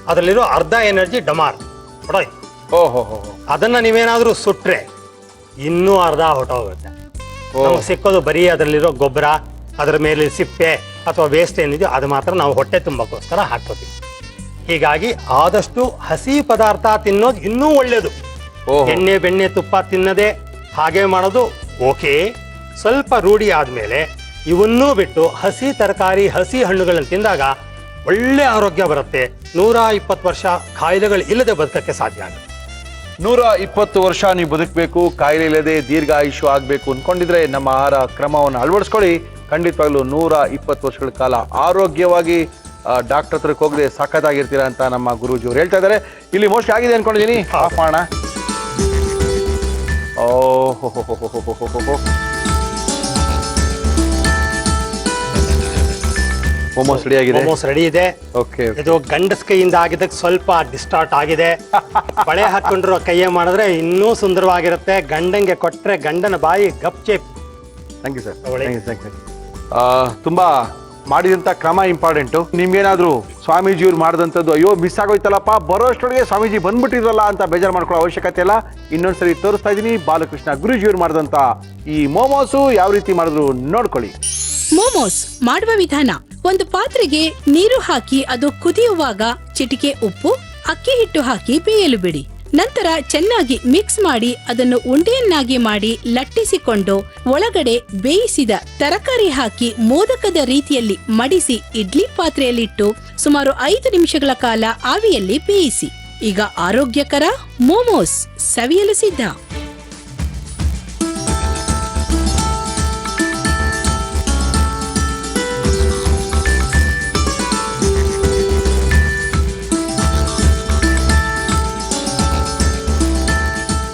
D: ಅದರಲ್ಲಿರೋ ಅರ್ಧ ಎನರ್ಜಿ ಡಮಾರ್ ಹೊಡೋಯ್ತು.
A: ಓಹೋ.
D: ಅದನ್ನ ನೀವೇನಾದ್ರೂ ಸುಟ್ರೆ ಇನ್ನೂ ಅರ್ಧ ಹೊಟ್ಟೋಗುತ್ತೆ. ನಮ್ಗೆ ಸಿಕ್ಕೋದು ಬರೀ ಅದರಲ್ಲಿರೋ ಗೊಬ್ಬರ, ಅದರ ಮೇಲೆ ಸಿಪ್ಪೆ ಅಥವಾ ವೇಸ್ಟ್ ಏನಿದೆಯೋ ಅದು ಮಾತ್ರ ನಾವು ಹೊಟ್ಟೆ ತುಂಬಕ್ಕೋಸ್ಕರ ಹಾಕ್ಕೋತೀವಿ. ಹೀಗಾಗಿ ಆದಷ್ಟು ಹಸಿ ಪದಾರ್ಥ ತಿನ್ನೋದು ಇನ್ನೂ ಒಳ್ಳೇದು. ಎಣ್ಣೆ ಬೆಣ್ಣೆ ತುಪ್ಪ ತಿನ್ನದೆ ಹಾಗೆ ಮಾಡೋದು ಓಕೆ. ಸ್ವಲ್ಪ ರೂಢಿ ಆದ್ಮೇಲೆ ಇವನ್ನೂ ಬಿಟ್ಟು ಹಸಿ ತರಕಾರಿ, ಹಸಿ ಹಣ್ಣುಗಳನ್ನು ತಿಂದಾಗ ಒಳ್ಳೆ ಆರೋಗ್ಯ ಬರುತ್ತೆ. 120 ವರ್ಷ ಕಾಯಿಲೆಗಳು ಇಲ್ಲದೆ ಬದುಕಕ್ಕೆ ಸಾಧ್ಯ ಆಗುತ್ತೆ.
A: 120 ವರ್ಷ ನೀವು ಬದುಕಬೇಕು, ಕಾಯಿಲೆ ಇಲ್ಲದೆ ದೀರ್ಘಾಯುಷ್ಯ ಆಗಬೇಕು ಅನ್ಕೊಂಡಿದ್ರೆ ನಮ್ಮ ಆಹಾರ ಕ್ರಮವನ್ನು ಅಳವಡಿಸ್ಕೊಳ್ಳಿ. ಖಂಡಿತವಾಗ್ಲೂ 120 ವರ್ಷಗಳ ಕಾಲ ಆರೋಗ್ಯವಾಗಿ ಡಾಕ್ಟರ್ ಹತ್ರಕ್ಕೆ ಹೋಗದೆ ಸಖತ್ತಾಗಿರ್ತೀರಾ ಅಂತ ನಮ್ಮ ಗುರೂಜಿ ಅವ್ರು ಹೇಳ್ತಾ ಇದ್ದಾರೆ. ಇಲ್ಲಿ ಮೋಸ್ಟ್ಲಿ ಆಗಿದೆ ಅನ್ಕೊಂಡಿದ್ದೀನಿ. ಆಫ್ ಮಾಡೋಣ. ಮೋಮೋಸ್ ರೆಡಿ ಆಗಿದೆ.
D: ಮೋಮೋಸ್ ರೆಡಿ ಇದೆ.
A: ಓಕೆ.
D: ಇದು ಗಂಡಸ್ ಕೈಯಿಂದ ಆಗಿದ್ದಕ್ಕೆ ಸ್ವಲ್ಪ ಡಿಸ್ಟಾರ್ಟ್ ಆಗಿದೆ. ಬಳೆ ಹಾಕೊಂಡಿರೋ ಕೈಯೇ ಮಾಡಿದ್ರೆ ಇನ್ನೂ ಸುಂದರವಾಗಿರುತ್ತೆ. ಗಂಡಂಗೆ ಕೊಟ್ರೆ ಗಂಡನ ಬಾಯಿ ಗಪ್ ಚೇಪ್.
A: Thank you sir. ತುಂಬಾ ಮಾಡಿದಂಥ ಕ್ರಮ ಇಂಪಾರ್ಟೆಂಟು. ನಿಮ್ಗೇನಾದರೂ ಸ್ವಾಮೀಜಿಯವ್ರು ಮಾಡಿದಂಥದ್ದು ಅಯ್ಯೋ ಮಿಸ್ ಆಗೋಯ್ತಲ್ಲಪ್ಪ, ಬರೋಷ್ಟೊಳಗೆ ಸ್ವಾಮೀಜಿ ಬಂದ್ಬಿಟ್ಟಿದ್ರಲ್ಲ ಅಂತ ಬೇಜಾರು ಮಾಡ್ಕೊಳ್ಳೋ ಅವಶ್ಯಕತೆ ಇಲ್ಲ. ಇನ್ನೊಂದ್ಸರಿ ತೋರಿಸ್ತಾ ಇದ್ದೀನಿ ಬಾಲಕೃಷ್ಣ ಗುರೂಜಿಯವ್ರು ಮಾಡಿದಂಥ ಈ ಮೋಮೋಸು ಯಾವ ರೀತಿ ಮಾಡಿದ್ರು ನೋಡ್ಕೊಳ್ಳಿ.
C: ಮೋಮೋಸ್ ಮಾಡುವ ವಿಧಾನ: ಒಂದು ಪಾತ್ರೆಗೆ ನೀರು ಹಾಕಿ ಅದು ಕುದಿಯುವಾಗ ಚಿಟಿಕೆ ಉಪ್ಪು, ಅಕ್ಕಿ ಹಿಟ್ಟು ಹಾಕಿ ಬೇಯಲು ಬಿಡಿ. ನಂತರ ಚೆನ್ನಾಗಿ ಮಿಕ್ಸ್ ಮಾಡಿ ಅದನ್ನು ಉಂಡೆಯನ್ನಾಗಿ ಮಾಡಿ ಲಟ್ಟಿಸಿಕೊಂಡು ಒಳಗಡೆ ಬೇಯಿಸಿದ ತರಕಾರಿ ಹಾಕಿ ಮೋದಕದ ರೀತಿಯಲ್ಲಿ ಮಡಿಸಿ ಇಡ್ಲಿ ಪಾತ್ರೆಯಲ್ಲಿಟ್ಟು ಸುಮಾರು 5 ನಿಮಿಷಗಳ ಕಾಲ ಆವಿಯಲ್ಲಿ ಬೇಯಿಸಿ. ಈಗ ಆರೋಗ್ಯಕರ ಮೋಮೋಸ್ ಸವಿಯಲು ಸಿದ್ಧ.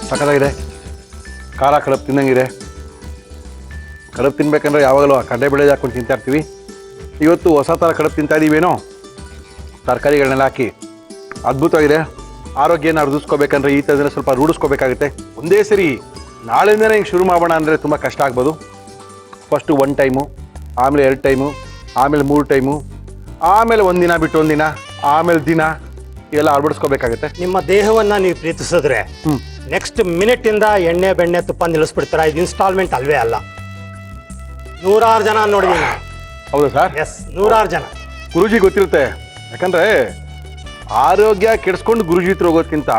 A: ಸಖತ್ತಾಗಿದೆ. ಖಾರ ಕಡುಬು ತಿನ್ನಂಗಿದೆ. ಕಡುಬು ತಿನ್ಬೇಕಂದ್ರೆ ಯಾವಾಗಲೂ ಆ ಕಡಲೆ ಬೇಳೆ ಹಾಕೊಂಡು ತಿಂತಾ ಇರ್ತೀವಿ. ಇವತ್ತು ಹೊಸ ಥರ ಕಡುಬು ತಿಂತಾ ಇದ್ದೀವೇನೋ, ತರಕಾರಿಗಳನ್ನೆಲ್ಲ ಹಾಕಿ ಅದ್ಭುತವಾಗಿದೆ. ಆರೋಗ್ಯನ ರೂಢಿಸ್ಕೋಬೇಕಂದ್ರೆ ಈ ಥರದನ್ನ ಸ್ವಲ್ಪ ರೂಢಿಸ್ಕೋಬೇಕಾಗುತ್ತೆ. ಒಂದೇ ಸರಿ ನಾಳೆಯಿಂದನೇ ಹಿಂಗೆ ಶುರು ಮಾಡೋಣ ಅಂದರೆ ತುಂಬ ಕಷ್ಟ ಆಗ್ಬೋದು. ಫಸ್ಟು 1 ಟೈಮು, ಆಮೇಲೆ 2 ಟೈಮು, ಆಮೇಲೆ 3 ಟೈಮು, ಆಮೇಲೆ 1 ದಿನ ಬಿಟ್ಟು 1 ದಿನ, ಆಮೇಲೆ ದಿನ ಎಲ್ಲ ಅಳವಡಿಸ್ಕೋಬೇಕಾಗುತ್ತೆ.
D: ನಿಮ್ಮ ದೇಹವನ್ನ ನೀವು ಪ್ರೀತಿಸಿದ್ರೆ ನೆಕ್ಸ್ಟ್ ಮಿನಿಟ್ ಇಂದ ಎಣ್ಣೆ ಬೆಣ್ಣೆ ತುಪ್ಪ ನಿಲ್ಲಿಸ್ಬಿಡ್ತಾರ. ಇದು ಇನ್ಸ್ಟಾಲ್ಮೆಂಟ್ ಅಲ್ವೇ ಅಲ್ಲ. 100 ಜನ ನೋಡಿದೀನಿ.
A: ಹೌದಾ ಸರ್?
D: ಎಸ್, 100 ಜನ.
A: ಗುರೂಜಿ ಗೊತ್ತಿರುತ್ತೆ. ಯಾಕಂದ್ರೆ ಆರೋಗ್ಯ ಕೆಡಿಸ್ಕೊಂಡು ಗುರೂಜಿ ಹತ್ರ ಹೋಗೋದ್ಕಿಂತ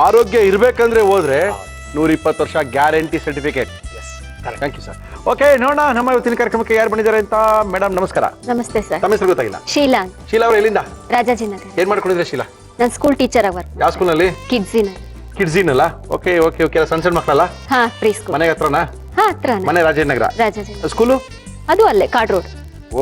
A: ಆರೋಗ್ಯ ಇರ್ಬೇಕಂದ್ರೆ ಹೋದ್ರೆ 120 ವರ್ಷ guarantee certificate. Thank you sir. Okay, ನೋಡೋಣ ನಮ್ಮ ಇವತ್ತಿನ ಕಾರ್ಯಕ್ರಮಕ್ಕೆ ಯಾರು ಬಂದಿದ್ದಾರೆ ಅಂತ. ಮೇಡಮ್ ನಮಸ್ಕಾರ.
E: ನಮಸ್ತೆ ಸರ್.
A: ತಮ್ಮ ಹೆಸರು ಗೊತ್ತಾಗಿಲ್ಲ.
E: ಶೀಲಾ.
A: ಶೀಲಾ ಅವರು ಎಲ್ಲಿಂದ?
E: ರಾಜಾಜಿನಗರ.
A: ಏನ್ ಮಾಡ್ಕೊಂಡಿದ್ರೆ ಶೀಲಾ?
E: ನಾನು ಸ್ಕೂಲ್ ಟೀಚರ್ ಆಗಿ ವರ್ಕ್.
A: ಯಾವ ಸ್ಕೂಲ್ನಲ್ಲಿ? ಕಿಡ್ಸಿನಲ್ಲ? Okay okay okay. ಸಣ್ಣ ಮಕ್ಕಳಲ್ಲ?
E: ಹಾ, ಪ್ರೀ ಸ್ಕೂಲ್.
A: ಮನೆಗೆ ಹತ್ರನಾ?
E: ಹಾ, ಹತ್ರನೇ.
A: ಮನೆ ರಾಜೇಂದ್ರನಗರ.
E: ರಾಜಾಜಿನಗರ.
A: ಸ್ಕೂಲು?
E: ಅದು ಅಲ್ಲೇ card road.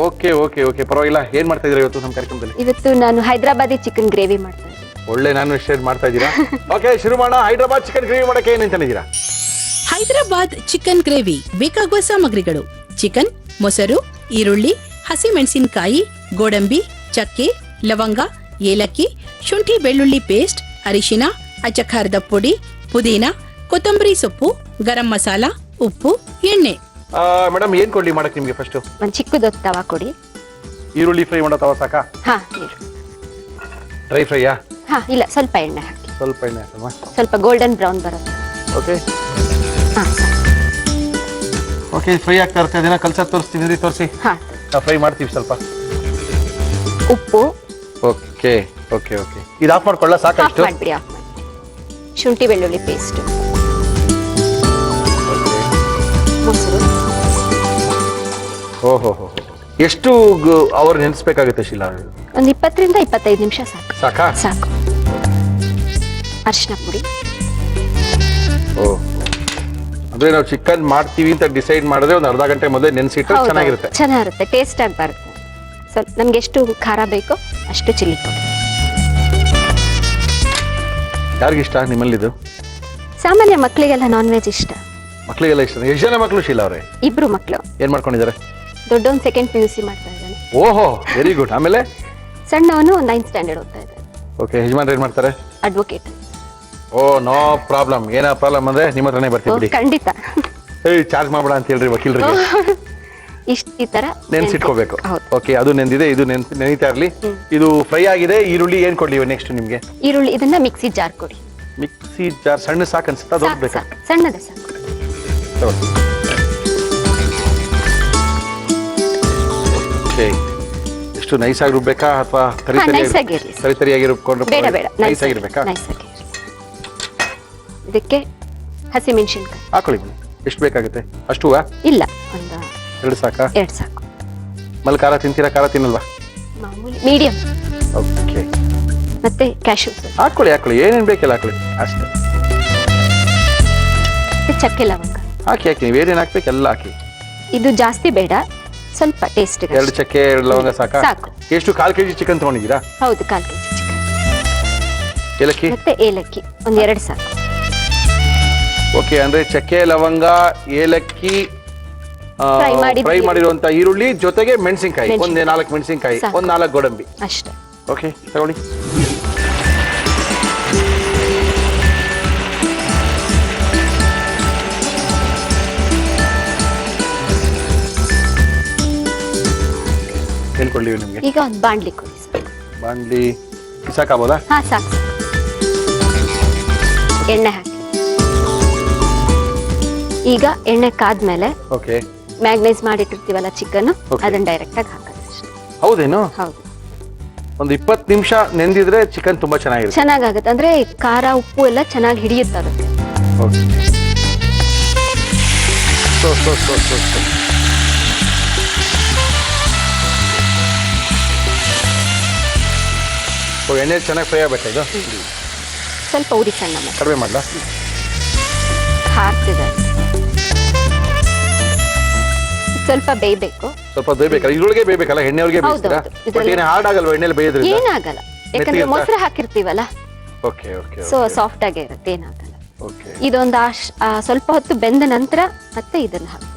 A: Okay okay okay, ಪರವಾಗಿಲ್ಲ. ಏನ್ ಮಾಡ್ತಾ ಇದ್ದೀರಾ ಇವತ್ತು ನಮ್ಮ ಕಾರ್ಯಕ್ರಮದಲ್ಲಿ?
E: ಇವತ್ತು ನಾನು ಹೈದರಾಬಾದಿ ಚಿಕನ್ ಗ್ರೇವಿ ಮಾಡ್ತಾ ಇದ್ದೀನಿ.
A: ಒಳ್ಳೆ ನಾನು ಶೇರ್ ಮಾಡ್ತಾ ಇದ್ದೀರಾ. ಓಕೆ, ಶುರು ಮಾಡೋಣ. ಹೈದರಾಬಾದ್ ಚಿಕನ್ ಗ್ರೇವಿ ಮಾಡಕ್ಕೆ ಏನೇನು ತಂದಿದ್ದೀರಾ?
C: ಹೈದರಾಬಾದ್ ಚಿಕನ್ ಗ್ರೇವಿ ಬೇಕಾಗುವ ಸಾಮಗ್ರಿಗಳು: ಚಿಕನ್, ಮೊಸರು, ಈರುಳ್ಳಿ, ಹಸಿಮೆಣಸಿನಕಾಯಿ, ಗೋಡಂಬಿ, ಚಕ್ಕೆ, ಲವಂಗ, ಏಲಕ್ಕಿ, ಶುಂಠಿ ಬೆಳ್ಳುಳ್ಳಿ ಪೇಸ್ಟ್, ಅರಿಶಿನ, ಅಚ್ಚಖಾರದ ಪುಡಿ, ಪುದೀನ, ಕೊತ್ತಂಬರಿ ಸೊಪ್ಪು, ಗರಂ ಮಸಾಲ, ಉಪ್ಪು, ಎಣ್ಣೆ.
A: ಮೇಡಮ್ ಏನ್ ಕೊಡ್ಲಿ ಮಾಡಕ್ಕೆ ನಿಮ್ಗೆ? ಫಸ್ಟ್
E: ಒಂದು ಚಿಕ್ಕದೊತ್ತು ತವಾ ಕೊಡಿ.
A: ಈರುಳ್ಳಿ ಫ್ರೈ ಮಾಡೋ ತವಾ ಸಾಕಾ?
E: ಹಾ,
A: ಡ್ರೈ ಫ್ರೈಯಾ?
E: ಹಾ, ಇಲ್ಲ, ಸ್ವಲ್ಪ ಎಣ್ಣೆ ಹಾಕಿ.
A: ಸ್ವಲ್ಪ ಎಣ್ಣೆ ಹಾಕಲ್ವಾ?
E: ಸ್ವಲ್ಪ ಗೋಲ್ಡನ್ ಬ್ರೌನ್ ಬರುತ್ತೆ.
A: ಓಕೆ
E: ಹಾ,
A: ಓಕೆ. ಫ್ರೈ ಆಗ್ತಾ ಇರುತ್ತೆ. ಅದನ್ನ ಕಲ್ಸರ್ ತೋರಿಸ್ತೀವಿ, ತೋರಿಸಿ.
E: ಹಾ,
A: ಫ್ರೈ ಮಾಡ್ತೀವಿ ಸ್ವಲ್ಪ.
E: ಉಪ್ಪು.
A: Okay okay okay. ಇದು ಆಫ್ ಮಾಡ್ಕೊಳ್ಳ
E: ಆಫ್
A: ಸಾಕಷ್ಟು?
E: ಮಾಡ್ಬಿಡಿ, ಆಫ್ ಮಾಡಿ. ಶುಂಠಿ ಬೆಳ್ಳುಳ್ಳಿ ಪೇಸ್ಟ್, ಮೊಸರು,
A: ಓಹೋ ಎಷ್ಟು ಅವ್ರು ನೆನೆಸ್ಬೇಕಾಗುತ್ತೆ ಶೀಲಾ?
E: ಒಂದು 20ರಿಂದ 25 ನಿಮಿಷ ಸಾಕು.
A: ಸಾಕಾ?
E: ಸಾಕು. ಅರಿಶಿನ ಪುಡಿ.
A: ಓ, ಅಂದ್ರೆ ನಾವು ಚಿಕನ್ ಮಾಡ್ತೀವಿ ಅಂತ ಡಿಸೈಡ್ ಮಾಡಿದ್ರೆ ಒಂದು ಅರ್ಧ ಗಂಟೆ ಮೊದಲೇ ನೆನೆಸಿಟ್ರೆ ಚೆನ್ನಾಗಿರುತ್ತೆ.
E: ಚೆನ್ನಾಗಿರುತ್ತೆ, ಟೇಸ್ಟ್ ಆಗಿ ಬರುತ್ತೆ. ಸ್ವಲ್ಪ ನಮ್ಗೆ ಎಷ್ಟು ಖಾರ ಬೇಕೋ ಅಷ್ಟು ಚಿಲ್ಲಿ ಪುಡಿ.
A: ಯಾರಿಗಿಷ್ಟ ನಿಮ್ಮಲ್ಲಿದು?
E: ಸಾಮಾನ್ಯ ಮಕ್ಕಳಿಗೆಲ್ಲ ನಾನ್ ವೆಜ್ ಇಷ್ಟ.
A: ಮಕ್ಕಳಿಗೆಲ್ಲ ಇಷ್ಟ. ಎಷ್ಟು ಜನ ಮಕ್ಕಳು ಶೀಲಾ ಅವರೇ?
E: 2 ಮಕ್ಕಳು.
A: ಏನ್ ಮಾಡ್ಕೊಂಡಿದ್ದಾರೆ?
E: ದೊಡ್ಡವನ್ 2nd PUC ಮಾಡ್ತಾ ಇದ್ದಾನೆ.
A: ಓಹೋ, ವೆರಿ ಗುಡ್. ಆಮೇಲೆ
E: ಸಣ್ಣವನು 9th ಸ್ಟ್ಯಾಂಡರ್ಡ್ ಓದ್ತಾ ಇದ್ದಾನೆ.
A: ಓಕೆ, ಯಜಮಾನ್ರು ಏನ್ ಮಾಡ್ತಾರೆ?
E: ಅಡ್ವೊಕೇಟ್.
A: ಓ, ನೋ ಪ್ರಾಬ್ಲಮ್. ಏನೋ ಪ್ರಾಬ್ಲಮ್ ಅಂದ್ರೆ ನಿಮ್ಮ ಹತ್ರನೇ ಬರ್ತೀವಿ ಬಿಡಿ.
E: ಖಂಡಿತ.
A: ಚಾರ್ಜ್ ಮಾಡ್ಬೇಡ ಅಂತ ಹೇಳ್ರಿ ವಕೀಲರಿಗೆ.
E: ಈ ತರ
A: ನೆನ್ಸಿಟ್ಕೋಬೇಕು.
E: ಹೌದು.
A: ಓಕೆ, ಅದು ನೆಂದಿದೆ, ಇದು ನೆನೀತಾ ಇರ್ಲಿ. ಇದು ಫ್ರೈ ಆಗಿದೆ. ಈರುಳ್ಳಿ ಏನ್ ಕೊಡ್ಲಿ ನೆಕ್ಸ್ಟ್ ನಿಮ್ಗೆ?
E: ಈರುಳ್ಳಿ ಇದನ್ನ ಮಿಕ್ಸಿ ಜಾರ್ ಕೊಡಿ.
A: ಮಿಕ್ಸಿ ಜಾರ್ ಸಣ್ಣ ಸಾಕು ಅನ್ಸುತ್ತಾ? ದೊಡ್ಡ ಬೇಕಾ?
E: ಸಣ್ಣದೇ ಸಾಕು.
A: ಓಕೆ, ಎಷ್ಟು ನೈಸ್ ಆಗಿ ರುಬ್ಬೇಕಾ ಅಥವಾ
E: ನೈಸ್ ಆಗಿರ್ಲಿ.
A: ತರಿತರಿಯಾಗಿ ರುಬ್ಕೊಂಡು?
E: ಬೇಡ ಬೇಡ,
A: ನೈಸ್ ಆಗಿರ್ಬೇಕಾ?
E: ನೈಸ್ ಆಗಿ. ಇದಕ್ಕೆ ಹಸಿಮೆಣಸಿನಕಾಯಿ
A: ಹಾಕೊಳ್ಳಿ. ಎಷ್ಟು ಬೇಕಾಗುತ್ತೆ ಅಷ್ಟುವಾ?
E: ಇಲ್ಲ, ಒಂದು
A: 2 ಸಾಕಾ?
E: 2 ಸಾಕು.
A: ಮಲ್ ಖಾರ ತಿಂತೀರಾ? ಖಾರ ತಿನ್ನಲ್ವಾ?
E: ಮಾಮೂಲಿ ಮೀಡಿಯಂ.
A: ಓಕೆ,
E: ಮತ್ತೆ ಕ್ಯಾಶ್ಯೂ
A: ಹಾಕೊಳ್ಳಿ ಏನೇನ್ ಬೇಕಿಲ್ಲ ಹಾಕೊಳ್ಳಿ ಅಷ್ಟೇ.
E: ಮತ್ತೆ ಚಕ್ಕೆ ಲವಂಗ
A: ಹಾಕಿ ನೀವೇನೇನು ಹಾಕ್ಬೇಕು ಎಲ್ಲ ಹಾಕಿ.
E: ಇದು ಜಾಸ್ತಿ ಬೇಡ, ಸ್ವಲ್ಪ ಟೇಸ್ಟ್.
A: 2 ಚಕ್ಕೆ 2 ಲವಂಗ ಸಾಕಾ?
E: ಸಾಕು.
A: ಎಷ್ಟು? 1/4 kg ಚಿಕನ್ ತಗೊಂಡಿದ್ದೀರಾ?
E: ಹೌದು, 1/4 kg ಚಿಕನ್.
A: ಏಲಕ್ಕಿ?
E: ಮತ್ತೆ ಏಲಕ್ಕಿ ಒಂದು 2 ಸಾಕು.
A: ಓಕೆ, ಅಂದ್ರೆ ಚಕ್ಕೆ ಲವಂಗ ಏಲಕ್ಕಿ ಫ್ರೈ ಮಾಡಿರುವಂತ ಈರುಳ್ಳಿ ಜೊತೆಗೆ ಮೆಣಸಿನಕಾಯಿ, ಒಂದೇ 4 ಮೆಣಸಿನಕಾಯಿ, ಒಂದು 4 ಗೋಡಂಬಿ
E: ಅಷ್ಟೇ.
A: ಓಕೆ, ತಗೊಳ್ಳಿ. ಏನ್ ಕೊಡ್ಲಿ ನಿಮ್ಗೆ?
E: ಈಗ ಒಂದು ಬಾಂಡ್ಲಿ ಕೊಡಿ.
A: ಬಾಂಡ್ಲಿ ಸಾಕಾಗ್ಬೋದಾ?
E: ಹಾ, ಸಾಕು. ಎಣ್ಣೆ ಹಾಕಿ. ಈಗ ಎಣ್ಣೆ ಕಾದ್ಮೇಲೆ
A: ಓಕೆ,
E: ಮ್ಯಾಗ್ನೈಸ್ ಮಾಡಿಟ್ಟಿರ್ತೀವಲ್ಲ ಚಿಕನ್, ಅದನ್ನ ಡೈರೆಕ್ಟ್ ಆಗಿ ಹಾಕೋದು ಅಷ್ಟೇ.
A: ಹೌದೇನು?
E: ಹೌದು.
A: ಒಂದು 20 ನಿಮಿಷ ನೆಂದಿದ್ರೆ ಚಿಕನ್ ತುಂಬಾ ಚೆನ್ನಾಗಿರುತ್ತೆ.
E: ಚೆನ್ನಾಗಾಗುತ್ತೆ, ಅಂದ್ರೆ ಖಾರ ಉಪ್ಪು ಎಲ್ಲ ಚೆನ್ನಾಗಿ ಹಿಡಿಯುತ್ತೆ ಅದಕ್ಕೆ.
A: ಓಕೆ, ಎಣ್ಣೆ ಚೆನ್ನಾಗಿ ಫ್ರೈ ಆಗ್ಬೇಕಾ? ಇದು
E: ಸ್ವಲ್ಪ ಉರಿ ಸಣ್ಣ ಮಾಡಿ.
A: ಕಡಿಮೆ ಮಾಡ್ಲಾ?
E: ಹಾಕ್ತಿದೆ. ಸ್ವಲ್ಪ ಬೇಯಬೇಕು.
A: ಸ್ವಲ್ಪ ಬೇಯ್ಬೇಕಲ್ಲ? ಇದ್ರೊಳಗೆ ಬೇಯ್ಬೇಕಲ್ಲ? ಎಣ್ಣೆಯೊಳಗೆ ಬೇಯಿಸ್ತೀರಾ? ಬಟ್ ಏನು ಹಾರ್ಡ್ ಆಗಲ್ವಾ ಎಣ್ಣೆಲಿ ಬೇಯೋದ್ರಿಂದ?
E: ಏನಾಗಲ್ಲ, ಯಾಕಂದ್ರೆ ಮೊಸರು ಹಾಕಿರ್ತೀವಲ್ಲ.
A: ಓಕೆ ಓಕೆ,
E: ಸೊ ಸಾಫ್ಟ್ ಆಗೇ ಇರುತ್ತೆ, ಏನಾಗಲ್ಲ.
A: ಓಕೆ,
E: ಇದೊಂದು ಸ್ವಲ್ಪ ಹೊತ್ತು ಬೆಂದ ನಂತರ ಮತ್ತೆ ಇದನ್ನ ಹಾಕಿ.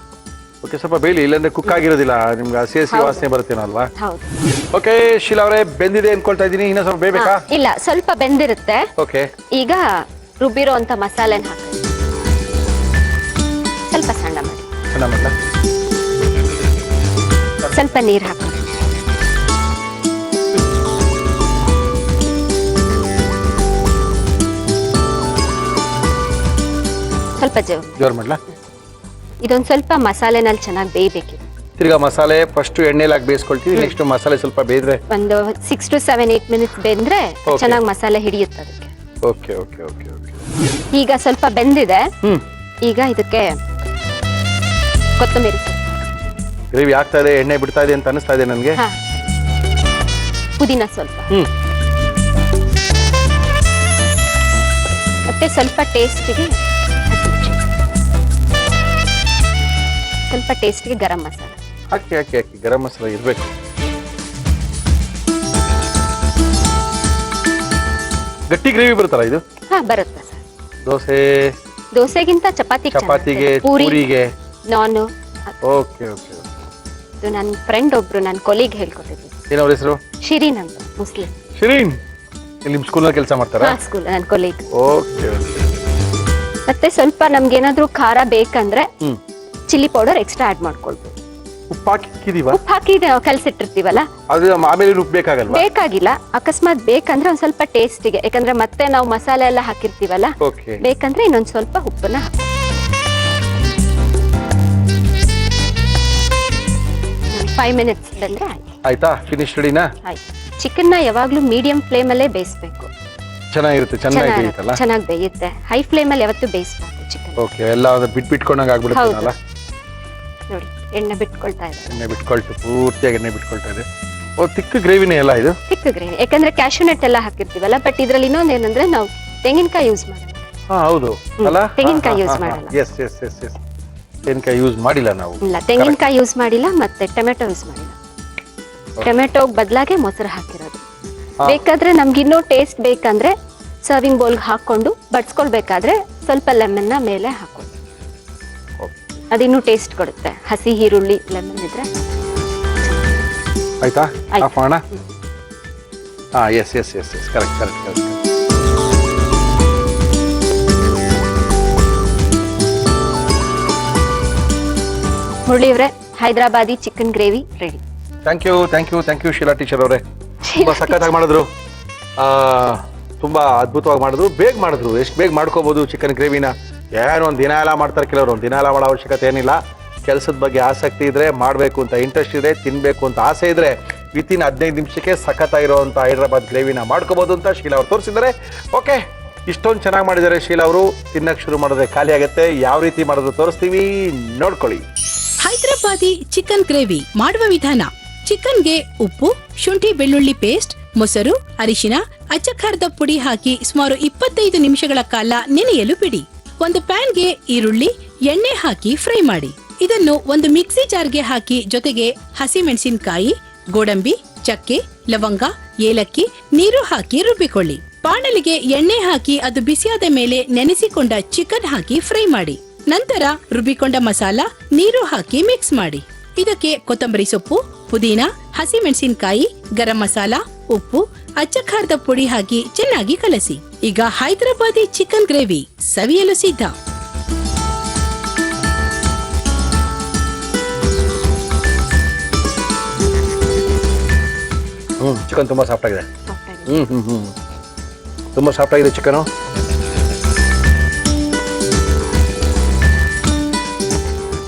A: ಓಕೆ, ಸ್ವಲ್ಪ ಬೇಯಲಿ, ಇಲ್ಲಾಂದ್ರೆ ಕುಕ್ ಆಗಿರೋದಿಲ್ಲ, ನಿಮ್ಗೆ ಹಸಿ ವಾಸನೆ ಬರುತ್ತೇನೋ ಅಲ್ವಾ?
E: ಹೌದು.
A: ಓಕೆ, ಶೀಲಾ ಅವರೇ, ಬೆಂದಿದೆ ಅನ್ಕೊಳ್ತಾ ಇದ್ದೀನಿ. ಇನ್ನೂ ಸ್ವಲ್ಪ ಬೇಯ್ಬೇಕಾ?
E: ಇಲ್ಲ, ಸ್ವಲ್ಪ ಬೆಂದಿರುತ್ತೆ.
A: ಓಕೆ,
E: ಈಗ ರುಬ್ಬಿರೋ ಅಂತ ಮಸಾಲೆನ ಹಾಕಿ ಸ್ವಲ್ಪ ಸಣ್ಣ ಮಾಡಿ.
A: ಸಣ್ಣ ಮಾಡ್ಲಾ?
E: ಸ್ವಲ್ಪ ನೀರು ಹಾಕಿ. ಸ್ವಲ್ಪ
A: ಜೋರ್ ಮಾಡ್ಲಾ?
E: ಇದೊಂದು ಸ್ವಲ್ಪ ಮಸಾಲೆನಲ್ಲಿ ಚೆನ್ನಾಗಿ ಬೇಯಬೇಕಿದೆ.
A: ತಿರ್ಗಾ ಮಸಾಲೆ ಫಸ್ಟ್ ಎಣ್ಣೆಲಿ ಹಾಕಿ ಬೇಯಿಸ್ಕೊಳ್ತೀವಿ. ನೆಕ್ಸ್ಟ್ ಮಸಾಲೆ ಸ್ವಲ್ಪ ಬೇಯ್ದ್ರೆ
E: ಒಂದು 6 to 7 8 ಮಿನಿಟ್ಸ್ ಬೆಂದ್ರೆ ಚೆನ್ನಾಗಿ ಮಸಾಲೆ ಹಿಡಿಯುತ್ತೆ ಅದಕ್ಕೆ.
A: Okay okay okay okay.
E: ಈಗ ಸ್ವಲ್ಪ ಬೆಂದಿದೆ. ಈಗ ಇದಕ್ಕೆ ಕೊತ್ತಂಬರಿ
A: ಗ್ರೇವಿ ಆಗ್ತಾ ಇದೆ, ಎಣ್ಣೆ ಬಿಡ್ತಾ ಇದೆ ಅಂತ ಅನಿಸ್ತಾ ಇದೆ ನನಗೆ.
E: ಪುದೀನ ಸ್ವಲ್ಪ, ಮತ್ತೆ ಸ್ವಲ್ಪ ಟೇಸ್ಟಿಗೆ ಗರಂ ಮಸಾಲ
A: ಹಾಕಿ ಹಾಕಿ ಹಾಕಿ. ಗರಂ ಮಸಾಲ ಇರಬೇಕು. ಗಟ್ಟಿ ಗ್ರೇವಿ ಬರುತ್ತಲ್ಲ ಇದು?
E: ಹಾ, ಬರುತ್ತೆ ಸರ್. ದೋಸೆಗಿಂತ
A: ಚಪಾತಿಗೆ, ಪೂರಿಗೆ,
E: ನಾನು.
A: Okay okay.
E: ಇದು ನನ್ನ ಫ್ರೆಂಡ್ ಒಬ್ರು, ನನ್ನ ಕೊಲೀಗ್ ಹೇಳ್ಕೊಟ್ಟಿದ್ರು.
A: ಏನವ್ರ ಹೆಸರು?
E: ಶಿರೀನ್ ಅಂತ, ಮುಸ್ಲಿಂ.
A: ಶಿರೀನ್ ನಿಮ್ಮ ಸ್ಕೂಲ್ನಲ್ಲಿ ಕೆಲಸ ಮಾಡ್ತಾರಾ?
E: ಸ್ಕೂಲ್, ನನ್ನ ಕೊಲೀಗ್.
A: Okay okay.
E: ಮತ್ತೆ ಸ್ವಲ್ಪ ನಮ್ಗೆ ಏನಾದ್ರೂ ಖಾರ ಬೇಕಂದ್ರೆ ಚಿಲ್ಲಿ ಪೌಡರ್ ಎಕ್ಸ್ಟ್ರಾ ಆಡ್ ಮಾಡ್ಕೊಳ್ಬೋದು.
A: ಉಪ್ಪು ಹಾಕಿದೀವ?
E: ಉಪ್ಪು ಹಾಕಿ ಕಲ್ಸಿಟ್ಟಿರ್ತೀವಲ್ಲ,
A: ಅದು ಆಮೇಲೆ ಉಪ್ಪು ಬೇಕಾಗಲ್ವಾ?
E: ಬೇಕಾಗಿಲ್ಲ. ಅಕಸ್ಮಾತ್ ಬೇಕಂದ್ರೆ ಒಂದ್ ಸ್ವಲ್ಪ ಟೇಸ್ಟಿಗೆ, ಯಾಕಂದ್ರೆ ಮತ್ತೆ ನಾವು ಮಸಾಲೆ ಎಲ್ಲ ಹಾಕಿರ್ತೀವಲ್ಲ, ಬೇಕಂದ್ರೆ ಇನ್ನೊಂದ್ ಸ್ವಲ್ಪ ಉಪ್ಪನ್ನ ಹಾಕಿ. 5 minutes ಬಂದ್ರೆ
A: ಆಯ್ತಾ? ಫಿನಿಶ್ ರೆಡಿನಾ?
E: ಆಯ್ತು. ಚಿಕನ್ ನ ಯಾವಾಗ್ಲೂ ಮೀಡಿಯಂ ಫ್ಲೇಮ್ ಅಲ್ಲೇ ಬೇಯಿಸ್ಬೇಕು.
A: ಚೆನ್ನಾಗಿರುತ್ತೆ,
E: ಚೆನ್ನಾಗಿ ಬೇಯುತ್ತೆ. ಹೈ ಫ್ಲೇಮ್ ಅಲ್ಲಿ ಯಾವತ್ತೂ ಬೇಯಿಸಬಾರ್ದು ಚಿಕನ್.
A: ಓಕೆ, ಎಲ್ಲ ಬಿಟ್ಕೊಂಡಂಗೆ ಆಗ್ಬಿಡುತ್ತಲ್ಲ
E: ನೋಡಿ, ಎಣ್ಣೆ ಬಿಟ್ಕೊಳ್ತಾ ಇದೆ.
A: ಎಣ್ಣೆ ಬಿಟ್ಕೊಳ್ತು, ಪೂರ್ತಿಯಾಗಿ ಎಣ್ಣೆ ಬಿಟ್ಕೊಳ್ತಾ ಇದೆ. ಓ, ತಿಕ್ಕ ಗ್ರೇವಿನೇ ಎಲ್ಲ ಇದು?
E: ಚಿಕ್ಕ ಗ್ರೇವಿ, ಯಾಕಂದ್ರೆ ಕ್ಯಾಶ್ಯೂ ನಟ್ ಎಲ್ಲ ಹಾಕಿರ್ತೀವಲ್ಲ. ಬಟ್ ಇದ್ರಲ್ಲಿ ಇನ್ನೊಂದು ಏನಂದ್ರೆ ನಾವು ತೆಂಗಿನಕಾಯಿ ಯೂಸ್ ಮಾಡಲ್ಲ.
A: ಹಾ ಹೌದು ಅಲ್ಲ,
E: ತೆಂಗಿನಕಾಯಿ ಯೂಸ್ ಮಾಡಲ್ಲ.
A: ಎಸ್ ಎಸ್ ಎಸ್ ಎಸ್, ತೆಂಗಿನಕಾಯಿ ಯೂಸ್ ಮಾಡಿಲ್ಲ ನಾವು.
E: ಇಲ್ಲ, ತೆಂಗಿನಕಾಯಿ ಯೂಸ್ ಮಾಡಿಲ್ಲ, ಮತ್ತೆ ಟೊಮೆಟೊ ಯೂಸ್ ಮಾಡಿಲ್ಲ. ಟೊಮೆಟೊ ಬದಲಾಗೆ ಮೊಸರು ಹಾಕಿರೋದು. ಬೇಕಾದ್ರೆ ನಮ್ಗೆ ಇನ್ನೂ ಟೇಸ್ಟ್ ಬೇಕಂದ್ರೆ ಸರ್ವಿಂಗ್ ಬೌಲ್ಗೆ ಹಾಕೊಂಡು ಬಡ್ಸ್ಕೊಳ್ಬೇಕಾದ್ರೆ ಸ್ವಲ್ಪ ಲೆಮನ್ನ ಮೇಲೆ ಹಾಕೊಂಡು ಅದಿನ್ನೂ ಟೇಸ್ಟ್ ಕೊಡುತ್ತೆ. ಹಸಿ ಈರುಳ್ಳಿ ಲೆಮನ್ ಇದ್ರೆ
A: ಆಯ್ತಾ?
E: ಆಯ್ತು.
A: ಆಫ್ ಮಾಡೋಣ. ಹಾ, yes yes yes yes, correct correct correct.
E: ಮುರಳಿಯವ್ರೆ, Hyderabadi chicken gravy ready.
A: Thank you Sheela teacher ಅವರೇ, ತುಂಬಾ ಸಖತ್ತಾಗಿ ಮಾಡಿದ್ರು. ತುಂಬಾ ಅದ್ಭುತವಾಗಿ ಮಾಡಿದ್ರು, ಬೇಗ ಮಾಡಿದ್ರು. ಎಷ್ಟು ಬೇಗ ಮಾಡ್ಕೋಬಹುದು ಚಿಕನ್ ಗ್ರೇವಿನ? ಏನೋ ಒಂದು ದಿನ ಎಲ್ಲ ಮಾಡ್ತಾರೆ ಕೆಲವರು, ಒಂದು ದಿನ ಎಲ್ಲ ಮಾಡೋ ಅವಶ್ಯಕತೆ ಏನಿಲ್ಲ. ಕೆಲಸದ ಬಗ್ಗೆ ಆಸಕ್ತಿ ಇದ್ರೆ, ಮಾಡಬೇಕು ಅಂತ ಇಂಟ್ರೆಸ್ಟ್ ಇದೆ, ತಿನ್ಬೇಕು ಅಂತ ಆಸೆ ಇದ್ರೆ ವಿತಿನ್ 15 ನಿಮಿಷಕ್ಕೆ ಸಖತ್ತಾಗಿರುವಂಥ ಹೈದರಾಬಾದ್ ಗ್ರೇವಿನ ಮಾಡ್ಕೋಬಹುದು ಅಂತ ಶೀಲಾ ಅವರು ತೋರಿಸಿದ್ದಾರೆ. ಓಕೆ, ಇಷ್ಟೊಂದು ಚೆನ್ನಾಗಿ ಮಾಡಿದ್ದಾರೆ ಶೀಲಾ ಅವರು. ತಿನ್ನಕ್ಕೆ ಶುರು ಮಾಡಿದ್ರೆ ಖಾಲಿ ಆಗುತ್ತೆ. ಯಾವ ರೀತಿ ಮಾಡೋದು ತೋರಿಸ್ತೀವಿ, ನೋಡ್ಕೊಳ್ಳಿ.
C: ಹೈದರಾಬಾದಿ ಚಿಕನ್ ಗ್ರೇವಿ ಮಾಡುವ ವಿಧಾನ: ಚಿಕನ್ಗೆ ಉಪ್ಪು, ಶುಂಠಿ ಬೆಳ್ಳುಳ್ಳಿ ಪೇಸ್ಟ್, ಮೊಸರು, ಅರಿಶಿನ, ಅಚ್ಚಖಾರದ ಪುಡಿ ಹಾಕಿ ಸುಮಾರು 25 ನಿಮಿಷಗಳ ಕಾಲ ನೆನೆಯಲು ಬಿಡಿ. ಒಂದು ಪ್ಯಾನ್ಗೆ ಈರುಳ್ಳಿ, ಎಣ್ಣೆ ಹಾಕಿ ಫ್ರೈ ಮಾಡಿ. ಇದನ್ನು ಒಂದು ಮಿಕ್ಸಿ ಜಾರ್ಗೆ ಹಾಕಿ ಜೊತೆಗೆ ಹಸಿ ಮೆಣಸಿನಕಾಯಿ, ಗೋಡಂಬಿ, ಚಕ್ಕೆ, ಲವಂಗ, ಏಲಕ್ಕಿ, ನೀರು ಹಾಕಿ ರುಬ್ಬಿಕೊಳ್ಳಿ. ಬಾಣಲಿಗೆ ಎಣ್ಣೆ ಹಾಕಿ ಅದು ಬಿಸಿಯಾದ ಮೇಲೆ ನೆನೆಸಿಕೊಂಡ ಚಿಕನ್ ಹಾಕಿ ಫ್ರೈ ಮಾಡಿ. ನಂತರ ರುಬ್ಬಿಕೊಂಡ ಮಸಾಲ, ನೀರು ಹಾಕಿ ಮಿಕ್ಸ್ ಮಾಡಿ. ಇದಕ್ಕೆ ಕೊತ್ತಂಬರಿ ಸೊಪ್ಪು, ಪುದೀನ, ಹಸಿ ಮೆಣಸಿನಕಾಯಿ, ಗರಂ ಮಸಾಲ, ಉಪ್ಪು, ಅಚ್ಚಖಾರದ ಪುಡಿ ಹಾಕಿ ಚೆನ್ನಾಗಿ ಕಲಸಿ. ಈಗ ಹೈದರಾಬಾದಿ ಚಿಕನ್ ಗ್ರೇವಿ ಸವಿಯಲು ಸಿದ್ಧ.
A: ಚಿಕನ್ ತುಂಬಾ ಸಾಫ್ಟ್ ಆಗಿದೆ. ತುಂಬಾ ಸಾಫ್ಟ್ ಆಗಿದೆ ಚಿಕನು.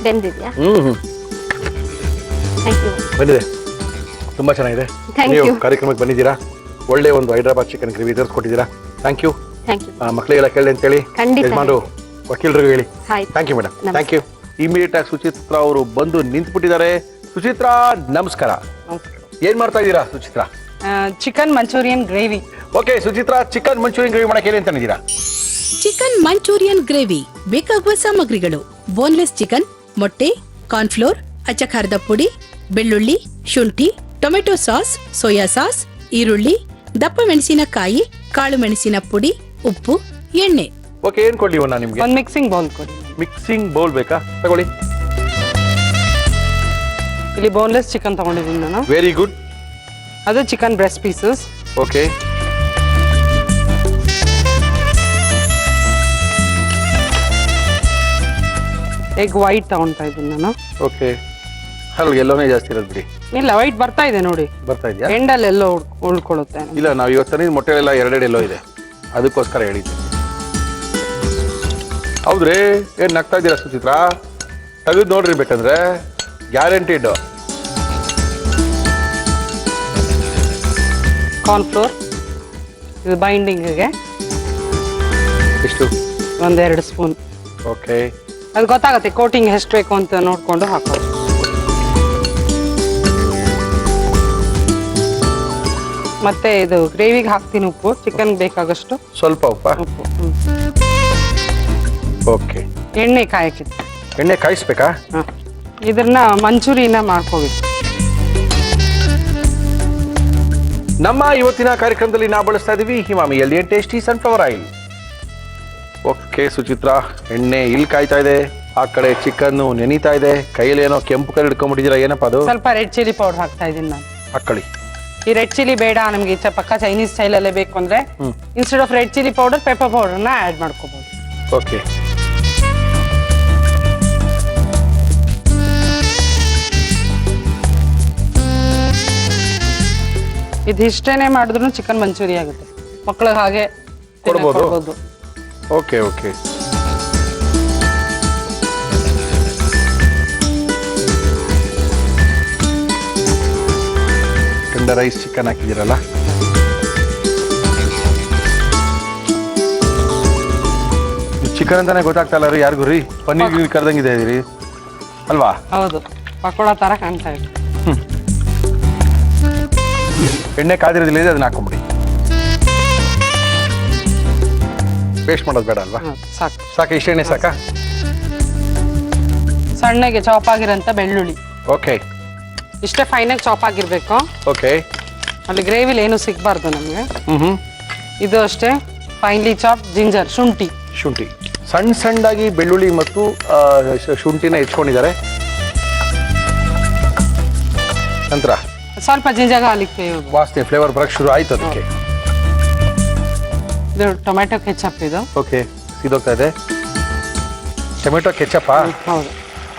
E: ಬೆಂದಿದ್ಯಾ?
A: ಬಂದಿದೆ, ತುಂಬಾ ಚೆನ್ನಾಗಿದೆ.
E: Thank
A: ನೀವು
E: you.
A: ಕಾರ್ಯಕ್ರಮಕ್ಕೆ ಬಂದಿದ್ದೀರಾ, ಒಳ್ಳೆ ಒಂದು ಹೈದರಾಬಾದ್ ಚಿಕನ್ ಗ್ರೇವಿ ತೋರಿಸ್ಕೊಟ್ಟಿದ್ದೀರಾ. Thank you. ಮಕ್ಕಳಿಗೆಲ್ಲ ಕೇಳಿ ಅಂತ ಹೇಳಿ
E: ಖಂಡಿತ.
A: ಯಜಮಾನರು ವಕೀಲರಿಗೆ ಹೇಳಿ.
E: ಆಯ್ತು.
A: Thank you madam, thank you. Immediate ಆಗಿ ಸುಚಿತ್ರಾ ಅವರು ಬಂದು ನಿಂತ್ಬಿಟ್ಟಿದ್ದಾರೆ. ಸುಚಿತ್ರಾ, ನಮಸ್ಕಾರ. ಏನ್ ಮಾಡ್ತಾ ಇದ್ದೀರಾ Suchitra?
B: Chicken manchurian gravy.
A: Okay Suchitra, chicken manchurian gravy ಮಾಡಕ್ಕೆ ಏನು ಅಂತಿದ್ದೀರಾ?
C: ಚಿಕನ್ ಮಂಚೂರಿಯನ್ ಗ್ರೇವಿ ಬೇಕಾಗುವ ಸಾಮಗ್ರಿಗಳು: ಬೋನ್ಲೆಸ್ ಚಿಕನ್, ಮೊಟ್ಟೆ, ಕಾರ್ನ್ಫ್ಲೋರ್, ಅಚ್ಚಖಾರದ ಪುಡಿ, ಬೆಳ್ಳುಳ್ಳಿ, ಶುಂಠಿ, ಟೊಮೆಟೊ ಸಾಸ್, ಸೋಯಾ ಸಾಸ್, ಈರುಳ್ಳಿ, ದಪ್ಪ ಮೆಣಸಿನಕಾಯಿ, ಕಾಳು ಮೆಣಸಿನ ಪುಡಿ, ಉಪ್ಪು, ಎಣ್ಣೆ.
A: ಓಕೆ, ಏನ್ ಕೊಡ್ಲಿ ನಾನು ನಿಮ್ಗೆ?
B: ಒಂದು ಮಿಕ್ಸಿಂಗ್ ಬೌಲ್ ಕೊಡಿ.
A: ಮಿಕ್ಸಿಂಗ್ ಬೌಲ್ ಬೇಕಾ? ತಗೊಳ್ಳಿ.
B: ಇಲ್ಲಿ ಬೋನ್ಲೆಸ್ ಚಿಕನ್ ತಗೊಂಡಿದ್ದೀನಿ ನಾನು.
A: Very good.
B: ಅದು chicken breast pieces.
A: Okay.
B: Egg white ತಗೊಂತಾ ಇದ್ದೀನಿ ನಾನು.
A: ಓಕೆ, ಅಲ್ಲ ಎಲ್ಲೋನೇ ಜಾಸ್ತಿ ಇರೋದು ಬಿಡಿ.
B: ಇಲ್ಲ, ವೈಟ್ ಬರ್ತಾ ಇದೆ ನೋಡಿ,
A: ಬರ್ತಾ ಇದೆಯಾ?
B: ಎಂಡಲ್ಲಿ ಎಲ್ಲೋ ಉಳ್ಕೊಳ್ಳುತ್ತೆ.
A: ಇಲ್ಲ, ನಾವು ಇವತ್ತು ಮೊಟ್ಟೆಲೆಲ್ಲ ಎರಡೆರಡು ಎಲ್ಲೋ ಇದೆ, ಅದಕ್ಕೋಸ್ಕರ ಹೇಳಿದ್ದೆ. ಹೌದ್ರಿ, ಏನ್ ನಗ್ತಾ ಇದ್ದೀರಾ ಸುಚಿತ್ರಾ? ತೆಗೆದು ನೋಡ್ರಿ, ಬೇಕಂದ್ರೆ ಗ್ಯಾರಂಟಿಡ್.
B: ಕಾರ್ನ್ಫ್ಲೋರ್ ಇದು ಬೈಂಡಿಂಗ್ಗೆ
A: ಎಷ್ಟು?
B: 1-2 ಸ್ಪೂನ್.
A: ಓಕೆ,
B: ಅದು ಗೊತ್ತಾಗುತ್ತೆ ಕೋಟಿಂಗ್ ಎಷ್ಟು ಬೇಕು ಅಂತ ನೋಡ್ಕೊಂಡು ಹಾಕೋದು. ಮತ್ತೆ ಇದು ಗ್ರೇವಿಗೆ ಹಾಕ್ತೀನಿ ಉಪ್ಪು, ಚಿಕನ್ ಬೇಕಾಗಷ್ಟು
A: ಸ್ವಲ್ಪ ಉಪ್ಪ.
B: ಉಪ್ಪು.
A: ಓಕೆ,
B: ಎಣ್ಣೆ ಕಾಯಕ್ಕಿತ್ತು.
A: ಎಣ್ಣೆ ಕಾಯಿಸ್ಬೇಕಾ?
B: ಇದನ್ನ ಮಂಚೂರಿನ ಮಾಡ್ಕೋಬೇಕು.
A: ನಮ್ಮ ಇವತ್ತಿನ ಕಾರ್ಯಕ್ರಮದಲ್ಲಿ ನಾವು ಬಳಸ್ತಾ ಇದೀವಿ Emami healthy tasty sunflower oil. Okay Suchitra, ಎಣ್ಣೆ ಇಲ್ಲಿ ಕಾಯ್ತಾ ಇದೆ, ಆ ಕಡೆ ಚಿಕನ್ ನೆನೀತಾ ಇದೆ, ಕೈಯಲ್ಲಿ ಏನೋ ಕೆಂಪು ಕಲರ್ ಇಟ್ಕೊಂಡ್ಬಿಟ್ಟಿದ್ದೀರಾ, ಏನಪ್ಪ ಅದು?
B: ಸ್ವಲ್ಪ ರೆಡ್ ಚಿಲ್ಲಿ ಪೌಡರ್ ಹಾಕ್ತಾ ಇದ್ದೀನಿ ನಾನು.
A: ಹಾಕೊಳ್ಳಿ.
B: ಈ ರೆಡ್ ಚಿಲ್ಲಿ ಬೇಡ ನಮ್ಗೆ, ಪಕ್ಕ ಚೈನೀಸ್ ಸ್ಟೈಲ್ ಅಲ್ಲೇ ಬೇಕು ಅಂದ್ರೆ instead of red chilli powder pepper ಪೌಡರ್ನ ಆಡ್ ಮಾಡ್ಕೋಬಹುದು.
A: ಓಕೆ,
B: ಇದಿಷ್ಟೇನೆ ಮಾಡಿದ್ರು ಚಿಕನ್ ಮಂಚೂರಿ ಆಗುತ್ತೆ, ಮಕ್ಕಳಿಗೆ ಹಾಗೆ
A: ಕೊಡ್ಬೋದು. Okay okay, tender rice chicken ಹಾಕಿದ್ದೀರಲ್ಲ, ಚಿಕನ್ ಅಂತಾನೆ ಗೊತ್ತಾಗ್ತಾ ಇಲ್ಲ ರೀ ಯಾರಿಗೂ ರೀ. ಪನ್ನೀರ್ ಕರ್ದಂಗಿದೆ ರೀ ಅಲ್ವಾ?
B: ಹೌದು. ಪಕೋಡ ತರ ಕಾಣ್ತಾ ಇದೆ.
A: ಎಣ್ಣೆ ಕಾದಿರೋದಿಲ್ಲ ಇದೆ, ಅದನ್ನ ಹಾಕೊಂಬಿಡಿ. ಪೇಸ್ಟ್ ಮಾಡೋದು ಬೇಡ ಅಲ್ವಾ?
B: ಹೌದು, ಸಾಕು.
A: ಸಾಕ? ಇಷ್ಟ ಎಣ್ಣೆ ಸಾಕಾ?
B: ಸಣ್ಣಗೆ ಚಾಪ್ ಆಗಿರೋಂಥ ಬೆಳ್ಳುಳ್ಳಿ
A: ಓಕೆ
B: ಇಷ್ಟೇ ಫೈನಾಗಿ ಚಾಪ್ ಆಗಿರ್ಬೇಕು.
A: ಓಕೆ.
B: ಅಲ್ಲಿ ಗ್ರೇವಿಲಿ ಏನು ಸಿಗ್ಬಾರ್ದು ನಮಗೆ.
A: ಹ್ಮ್.
B: ಇದು ಅಷ್ಟೇ ಫೈನ್ಲಿ ಚಾಪ್ ಜಿಂಜರ್, ಶುಂಠಿ.
A: ಶುಂಠಿ ಸಣ್ಣ ಸಣ್ಣದಾಗಿ ಬೆಳ್ಳುಳ್ಳಿ ಮತ್ತು ಶುಂಠಿನ ಹೆಚ್ಕೊಂಡಿದ್ದಾರೆ. ನಂತರ
B: ಸ್ವಲ್ಪ ಜಿಂಜರ್ ಗಾರ್ಲಿಕ್
A: ವಾಸನೆ ಫ್ಲೇವರ್ ಬರಕ್ಕೆ ಶುರು ಆಯ್ತು ಅದಕ್ಕೆ.
B: ಇದು ಟೊಮೆಟೊ ಕೆಚಪ್ ಇದು.
A: ಓಕೆ, ಸಿದೋಗ್ತಾ ಇದೆ. ಟೊಮೆಟೊ ಕೆಚಪ್ಪ?
B: ಹೌದು.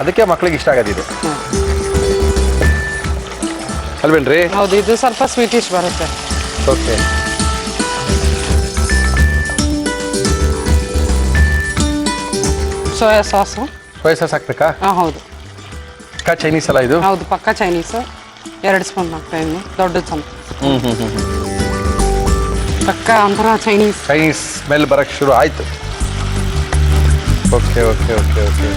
A: ಅದಕ್ಕೆ ಮಕ್ಳಿಗೆ ಇಷ್ಟ ಆಗೋದಿದೆ ಅಲ್ವೇನ್ರಿ?
B: ಹೌದು, ಇದು ಸ್ವಲ್ಪ ಸ್ವೀಟಿಶ್ ಬರುತ್ತೆ.
A: Okay.
B: Soya sauce.
A: Soya sauce ಹಾಕ್ಬೇಕಾ?
B: ಹೌದು.
A: ಪಕ್ಕಾ ಚೈನೀಸ್ ಅಲ್ಲ ಇದು?
B: ಹೌದು, ಪಕ್ಕ ಚೈನೀಸ್. 2 ಸ್ಪೂನ್ ಹಾಕ್ತಾ ಇದ್ದೀನಿ, ದೊಡ್ಡ ಚಮಚ. ಪಕ್ಕ ಒಂಥರ ಚೈನೀಸ್.
A: ಚೈನೀಸ್ ಸ್ಮೆಲ್ ಬರಕ್ಕೆ ಶುರು ಆಯ್ತು. Okay okay okay okay.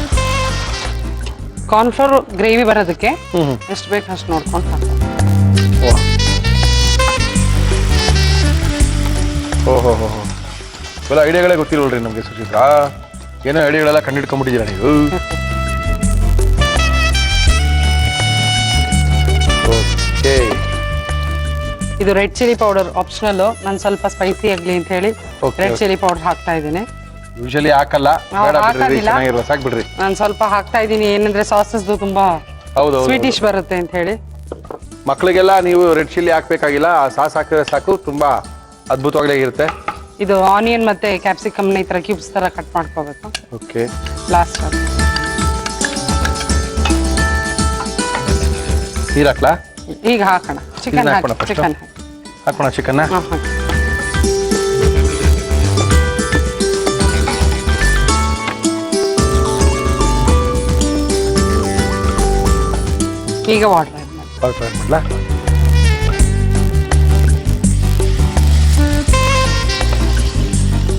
B: Cornflour gravy ಬರೋದಕ್ಕೆ ಎಷ್ಟು ಬೇಕು ಅಷ್ಟು ನೋಡ್ಕೊಂಡು ಹಾಕಿ.
A: ಓಹೋ ಹೋ ಹೋ, ಇವೆಲ್ಲ ಐಡಿಯಾಗಳೇ ಗೊತ್ತಿಲ್ವಲ್ರಿ ನಮಗೆ ಸುಚಿತ್ರಾ. ಏನೋ ಐಡಿಯಾಗಳೆಲ್ಲ ಕಂಡಿಡ್ಕೊಂಡ್ಬಿಟ್ಟಿದ್ದೀರಾ ನೀವು. ಓಕೆ.
B: ಇದು ರೆಡ್ ಚಿಲ್ಲಿ ಪೌಡರ್ ಆಪ್ಷನಲ್. ನಾನು ಸ್ವಲ್ಪ ಸ್ಪೈಸಿ ಆಗಲಿ ಅಂತ ಹೇಳಿ ರೆಡ್ ಚಿಲ್ಲಿ ಪೌಡರ್ ಹಾಕ್ತಾ ಇದ್ದೀನಿ.
A: ಯೂಶಲಿ ಹಾಕಲ್ಲ, ಬೇಡ ಬಿಡ್ರಿ, ಚೆನ್ನಾಗಿರಲ್ಲ, ಸಾಕು ಬಿಡ್ರಿ.
B: ನಾನು ಸ್ವಲ್ಪ ಹಾಕ್ತಾ ಇದ್ದೀನಿ, ಏನಂದ್ರೆ ಸಾಸಸ್ದು ತುಂಬಾ
A: ಹೌದು
B: ಸ್ವೀಟಿಶ್ ಬರುತ್ತೆ ಅಂತ ಹೇಳಿ.
A: ಮಕ್ಕಳಿಗೆಲ್ಲ ನೀವು ರೆಡ್ ಚಿಲ್ಲಿ ಹಾಕ್ಬೇಕಾಗಿಲ್ಲ, ಸಾಸ್ ಹಾಕಿದ್ರೆ ಸಾಕು, ತುಂಬಾ ಅದ್ಭುತವಾಗಲೇ ಇರುತ್ತೆ.
B: ಇದು ಆನಿಯನ್ ಮತ್ತೆ ಕ್ಯಾಪ್ಸಿಕಮ್ನ ಈ ತರ ಕ್ಯೂಬ್ಸ್ ತರ ಕಟ್ ಮಾಡ್ಕೋಬೇಕು.
A: ಓಕೆ.
B: ಲಾಸ್ಟ್
A: ನೀರು ಹಾಕ್ಲಾ?
B: ಈಗ ಹಾಕೋಣ. ಚಿಕನ್
A: ಹಾಕೋಣ first?
B: ಚಿಕನ್
A: ಹಾಕೋಣ ಚಿಕನ್ನ.
B: ಈಗ ವಾಟರ್
A: ಆ್ಯಡ್ ಮಾಡಲಾ?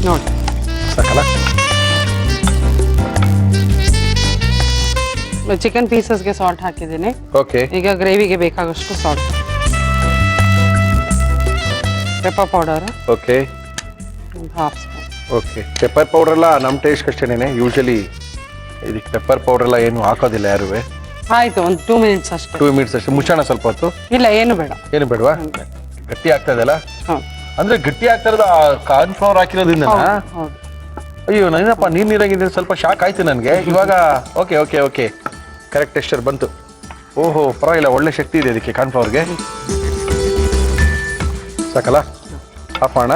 B: ನೋಡಿ,
A: ಸಾಕಲ್ಲ?
B: ಚಿಕನ್ ಪೀಸಸ್ಗೆ ಸಾಲ್ಟ್ ಹಾಕಿದ್ದೀನಿ.
A: ಓಕೆ.
B: ಈಗ ಗ್ರೇವಿಗೆ ಬೇಕಾಗಷ್ಟು salt, pepper powder
A: okay.
B: 1/2 spoon.
A: Okay. Pepper powder ಎಲ್ಲ ನಮ್ಮ ಟೇಸ್ಟ್ ಅಷ್ಟೇನೆ. ಯೂಶಲಿ ಇದಕ್ಕೆ ಪೆಪ್ಪರ್ ಪೌಡರ್ ಎಲ್ಲ ಏನು ಹಾಕೋದಿಲ್ಲ ಯಾರು.
B: ಆಯ್ತು, ಒಂದು 2 ಮಿನಿಟ್ಸ್ ಅಷ್ಟೇ.
A: 2 ಮಿನಿಟ್ಸ್ ಅಷ್ಟೇ. ಮುಚ್ಚೋಣ ಸ್ವಲ್ಪ ಹೊತ್ತು?
B: ಇಲ್ಲ, ಏನು ಬೇಡ.
A: ಏನು ಬೇಡವಾ? ಗಟ್ಟಿ ಆಗ್ತಾ ಇದೆಲ್ಲ?
B: ಹೌದು
A: ಅಂದ್ರೆ ಗಟ್ಟಿ ಆಗ್ತಾ ಇರೋದು ಕಾರ್ನ್ಫ್ಲವರ್ ಹಾಕಿರೋದ್ರಿಂದ?
B: ಹೌದು.
A: ಅಯ್ಯೋ ನನಪ್ಪ, ನೀರಾಗಿದೆ, ಸ್ವಲ್ಪ ಶಾಕ್ ಆಯ್ತು ನನಗೆ ಇವಾಗ. Okay okay okay, correct texture ಬಂತು. ಓಹೋ, ಪರವಾಗಿಲ್ಲ, ಒಳ್ಳೆ ಶಕ್ತಿ ಇದೆ ಇದಕ್ಕೆ ಕಾರ್ನ್ಫ್ಲವರ್ಗೆ. ಸಾಕಲ್ಲ? ಆಫ್ ಮಾಡೋಣ?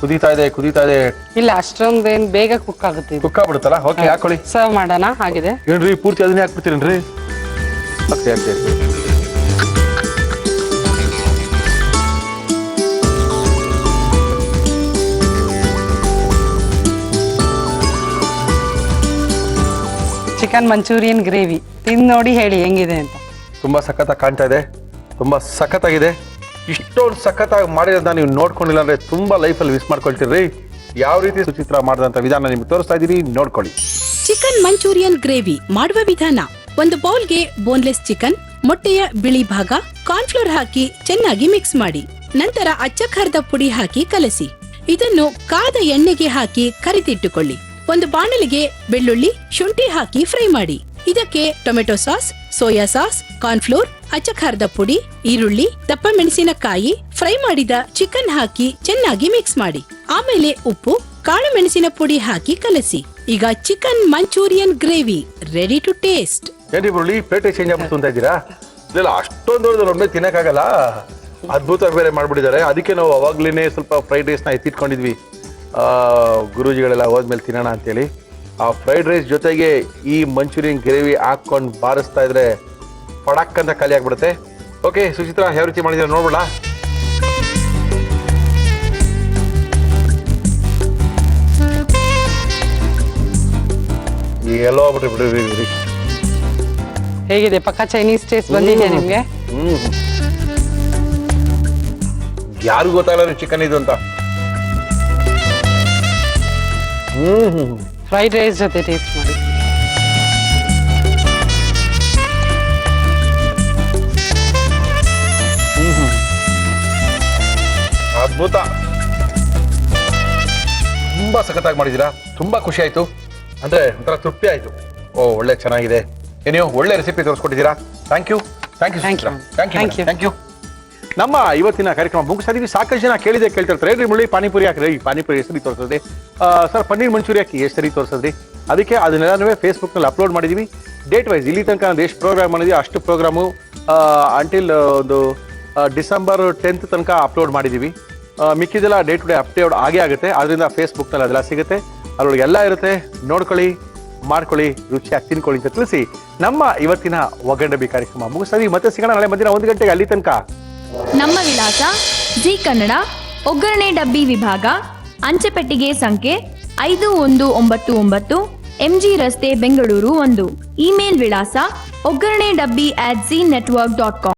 A: ಕುದೀತಾ ಇದೆ ಕುದೀತಾ ಇದೆ.
B: ಇಲ್ಲ, ಅಷ್ಟೊಂದೇನು ಬೇಗ ಕುಕ್ ಆಗುತ್ತೆ.
A: ಕುಕ್ ಆಗ್ಬಿಡುತ್ತಲ್ಲ? ಓಕೆ, ಹಾಕೊಳ್ಳಿ.
B: ಸರ್ವ್ ಮಾಡೋಣ. ಆಗಿದೆ
A: ಏನ್ರಿ, ಪೂರ್ತಿ ಅದನ್ನೇ ಹಾಕ್ಬಿಡ್ತೀರೇನ್ರಿ? Okay okay.
B: Chicken manchurian gravy ತಿಂದು ನೋಡಿ ಹೇಳಿ ಹೆಂಗಿದೆ ಅಂತ.
A: ತುಂಬಾ ಸಖತ್ತಾಗಿ ಕಾಣ್ತಾ ಇದೆ, ತುಂಬಾ ಸಖತ್ತಾಗಿದೆ. ಇಷ್ಟೊಂದು ಸಖತ್ತಾಗಿ ಮಾಡಿರೋದನ್ನ ನೀವು ನೋಡ್ಕೊಂಡಿಲ್ಲ ಅಂದ್ರೆ ತುಂಬಾ ಲೈಫಲ್ಲಿ ಮಿಸ್ ಮಾಡ್ಕೊಳ್ತೀರಿ. ಯಾವ ರೀತಿ ಸುಚಿತ್ರ ಮಾಡಿದಂತ ವಿಧಾನ ನಿಮ್ಗೆ ತೋರಿಸ್ತಾ ಇದೀನಿ, ನೋಡ್ಕೊಳ್ಳಿ.
C: ಚಿಕನ್ ಮಂಚೂರಿಯನ್ ಗ್ರೇವಿ ಮಾಡುವ ವಿಧಾನ: ಒಂದು ಬೌಲ್ಗೆ ಬೋನ್ಲೆಸ್ ಚಿಕನ್, ಮೊಟ್ಟೆಯ ಬಿಳಿ ಭಾಗ, ಕಾರ್ನ್ಫ್ಲೋರ್ ಹಾಕಿ ಚೆನ್ನಾಗಿ ಮಿಕ್ಸ್ ಮಾಡಿ. ನಂತರ ಅಚ್ಚ ಖಾರದ ಪುಡಿ ಹಾಕಿ ಕಲಸಿ. ಇದನ್ನು ಕಾದ ಎಣ್ಣೆಗೆ ಹಾಕಿ ಕರಿದಿಟ್ಟುಕೊಳ್ಳಿ. ಒಂದು ಬಾಣಲಿಗೆ ಬೆಳ್ಳುಳ್ಳಿ, ಶುಂಠಿ ಹಾಕಿ ಫ್ರೈ ಮಾಡಿ. ಇದಕ್ಕೆ tomato sauce, soya sauce, cornflour, ಅಚ್ಚ ಖಾರದ ಪುಡಿ, ಈರುಳ್ಳಿ, ದಪ್ಪ ಮೆಣಸಿನಕಾಯಿ, ಫ್ರೈ ಮಾಡಿದ ಚಿಕನ್ ಹಾಕಿ ಚೆನ್ನಾಗಿ ಮಿಕ್ಸ್ ಮಾಡಿ. ಆಮೇಲೆ ಉಪ್ಪು, ಕಾಳು ಮೆಣಸಿನ ಪುಡಿ ಹಾಕಿ ಕಲಸಿ. ಈಗ chicken manchurian gravy ready to taste.
A: ಏನ್ರಿ ಬುರುಳಿ, ಪ್ಲೇಟೇ ಚೇಂಜ್ ಆಗ್ಬಿಟ್ಟು ಅಂತ ಇದ್ದೀರಾ? ಇಲ್ಲ, ಅಷ್ಟೊಂದು ಒಮ್ಮೆ ತಿನ್ನಕ್ಕಾಗಲ್ಲ, ಅದ್ಭುತ ಬೇರೆ ಮಾಡ್ಬಿಟ್ಟಿದ್ದಾರೆ. ಅದಕ್ಕೆ ನಾವು ಅವಾಗ್ಲೇನೆ ಸ್ವಲ್ಪ ಫ್ರೈಡ್ ರೈಸ್ನ ಎತ್ತಿಟ್ಕೊಂಡಿದ್ವಿ, ಗುರೂಜಿಗಳೆಲ್ಲ ಹೋದ್ಮೇಲೆ ತಿನ್ನೋಣ ಅಂತೇಳಿ. ಆ ಫ್ರೈಡ್ ರೈಸ್ ಜೊತೆಗೆ ಈ ಮಂಚೂರಿಯನ್ ಗ್ರೇವಿ ಹಾಕೊಂಡು ಬಾರಿಸ್ತಾ ಇದ್ರೆ ಪಡಕ್ ಅಂತ ಖಾಲಿ ಆಗ್ಬಿಡುತ್ತೆ. ಓಕೆ ಸುಚಿತ್ರಾ, ಯಾವ ರೀತಿ ಮಾಡಿದ್ರೆ ನೋಡ್ಬಿಡ? ಎಲ್ಲೋ ಬಿಟ್ರಿ ಬಿಡ್ರಿ.
B: ಹೇಗಿದೆ? ಪಕ್ಕ ಚೈನೀಸ್ ಟೇಸ್ಟ್ ಬಂದಿದೆ ನಿಮ್ಗೆ?
A: ಯಾರಿಗೂ ಗೊತ್ತಾಗಲ್ಲ ಚಿಕನ್ ಇದು ಅಂತ.
B: ಫ್ರೈಡ್ ರೈಸ್ ಜೊತೆ ಟೇಸ್ಟ್ ಮಾಡಿ.
A: ಅದ್ಭುತ, ತುಂಬಾ ಸಖತ್ತಾಗಿ ಮಾಡಿದ್ದೀರಾ. ತುಂಬಾ ಖುಷಿ ಆಯ್ತು, ಅಂದ್ರೆ ಒಂಥರ ತೃಪ್ತಿ ಆಯ್ತು. ಓ ಒಳ್ಳೆ ಚೆನ್ನಾಗಿದೆ, ನೀವು ಒಳ್ಳೆ ರೆಸಿಪಿ ತೋರಿಸ್ಕೊಟ್ಟಿದ್ದೀರಾ. Thank you thank you
B: Thank you.
A: Thank you
B: Thank you.
A: Thank you. ನಮ್ಮ ಇವತ್ತಿನ ಕಾರ್ಯಕ್ರಮ ಮುಗಿಸ್ತಾ ಇದೀವಿ. ಸಾಕಷ್ಟು ಜನ ಕೇಳ್ತಿರ್ತಾರೆ, ಏನ್ರಿ ಮುಳ್ಳಿ ಪಾನಿಪುರಿ ಹಾಕಿದ್ರೆ ಈ ಪಾನಿಪುರಿ ಎಷ್ಟು ಸರಿ ತೋರಿಸಿದ್ರಿ ಸರ್, ಪನ್ನೀರ್ ಮಂಚೂರಿ ಹಾಕಿ ಎಷ್ಟು ಸರಿ ತೋರಿಸಿದ್ರಿ. ಅದಕ್ಕೆ ಅದನ್ನೆಲ್ಲನೂ ಫೇಸ್ಬುಕ್ನಲ್ಲಿ ಅಪ್ಲೋಡ್ ಮಾಡಿದ್ದೀವಿ ಡೇಟ್ ವೈಸ್. ಇಲ್ಲಿ ತನಕ ನಾನು ಎಷ್ಟು ಪ್ರೋಗ್ರಾಮ್ ಮಾಡಿದ್ವಿ ಅಷ್ಟು ಪ್ರೋಗ್ರಾಮು ಅಂಟಿಲ್ ಒಂದು ಡಿಸೆಂಬರ್ 10th ತನಕ ಅಪ್ಲೋಡ್ ಮಾಡಿದ್ದೀವಿ. ಮಿಕ್ಕಿದೆಲ್ಲ ಡೇ ಟು ಡೇ ಅಪ್ಡೇಟ್ ಆಗೇ ಆಗುತ್ತೆ. ಅದರಿಂದ ಫೇಸ್ಬುಕ್ನಲ್ಲಿ ಅದೆಲ್ಲ ಸಿಗುತ್ತೆ, ಅದರೊಳಗೆ ಎಲ್ಲ ಇರುತ್ತೆ. ನೋಡ್ಕೊಳ್ಳಿ, ಮಾಡ್ಕೊಳ್ಳಿ, ರುಚಿಯಾಗಿ ತಿನ್ಕೊಳ್ಳಿ ಅಂತ ತಿಳಿಸಿ ನಮ್ಮ ಇವತ್ತಿನ ಒಗ್ಗಂಡಬಿ ಕಾರ್ಯಕ್ರಮ ಮುಗಿಸ್ತಾ ಇದೀವಿ. ಮತ್ತೆ ಸಿಗೋಣ ನಾಳೆ ಮಧ್ಯಾಹ್ನ 1 ಗಂಟೆಗೆ. ಅಲ್ಲಿ ತನಕ
F: ನಮ್ಮ ವಿಳಾಸ ಜಿ ಕನ್ನಡ, ಒಗ್ಗರಣೆ ಡಬ್ಬಿ ವಿಭಾಗ, ಅಂಚೆಪೆಟ್ಟಿಗೆ ಸಂಖ್ಯೆ 5199, MG ರಸ್ತೆ, ಬೆಂಗಳೂರು 1. ಇಮೇಲ್ ವಿಳಾಸ ಒಗ್ಗರಣೆ ಡಬ್ಬಿ@zeenetwork.com.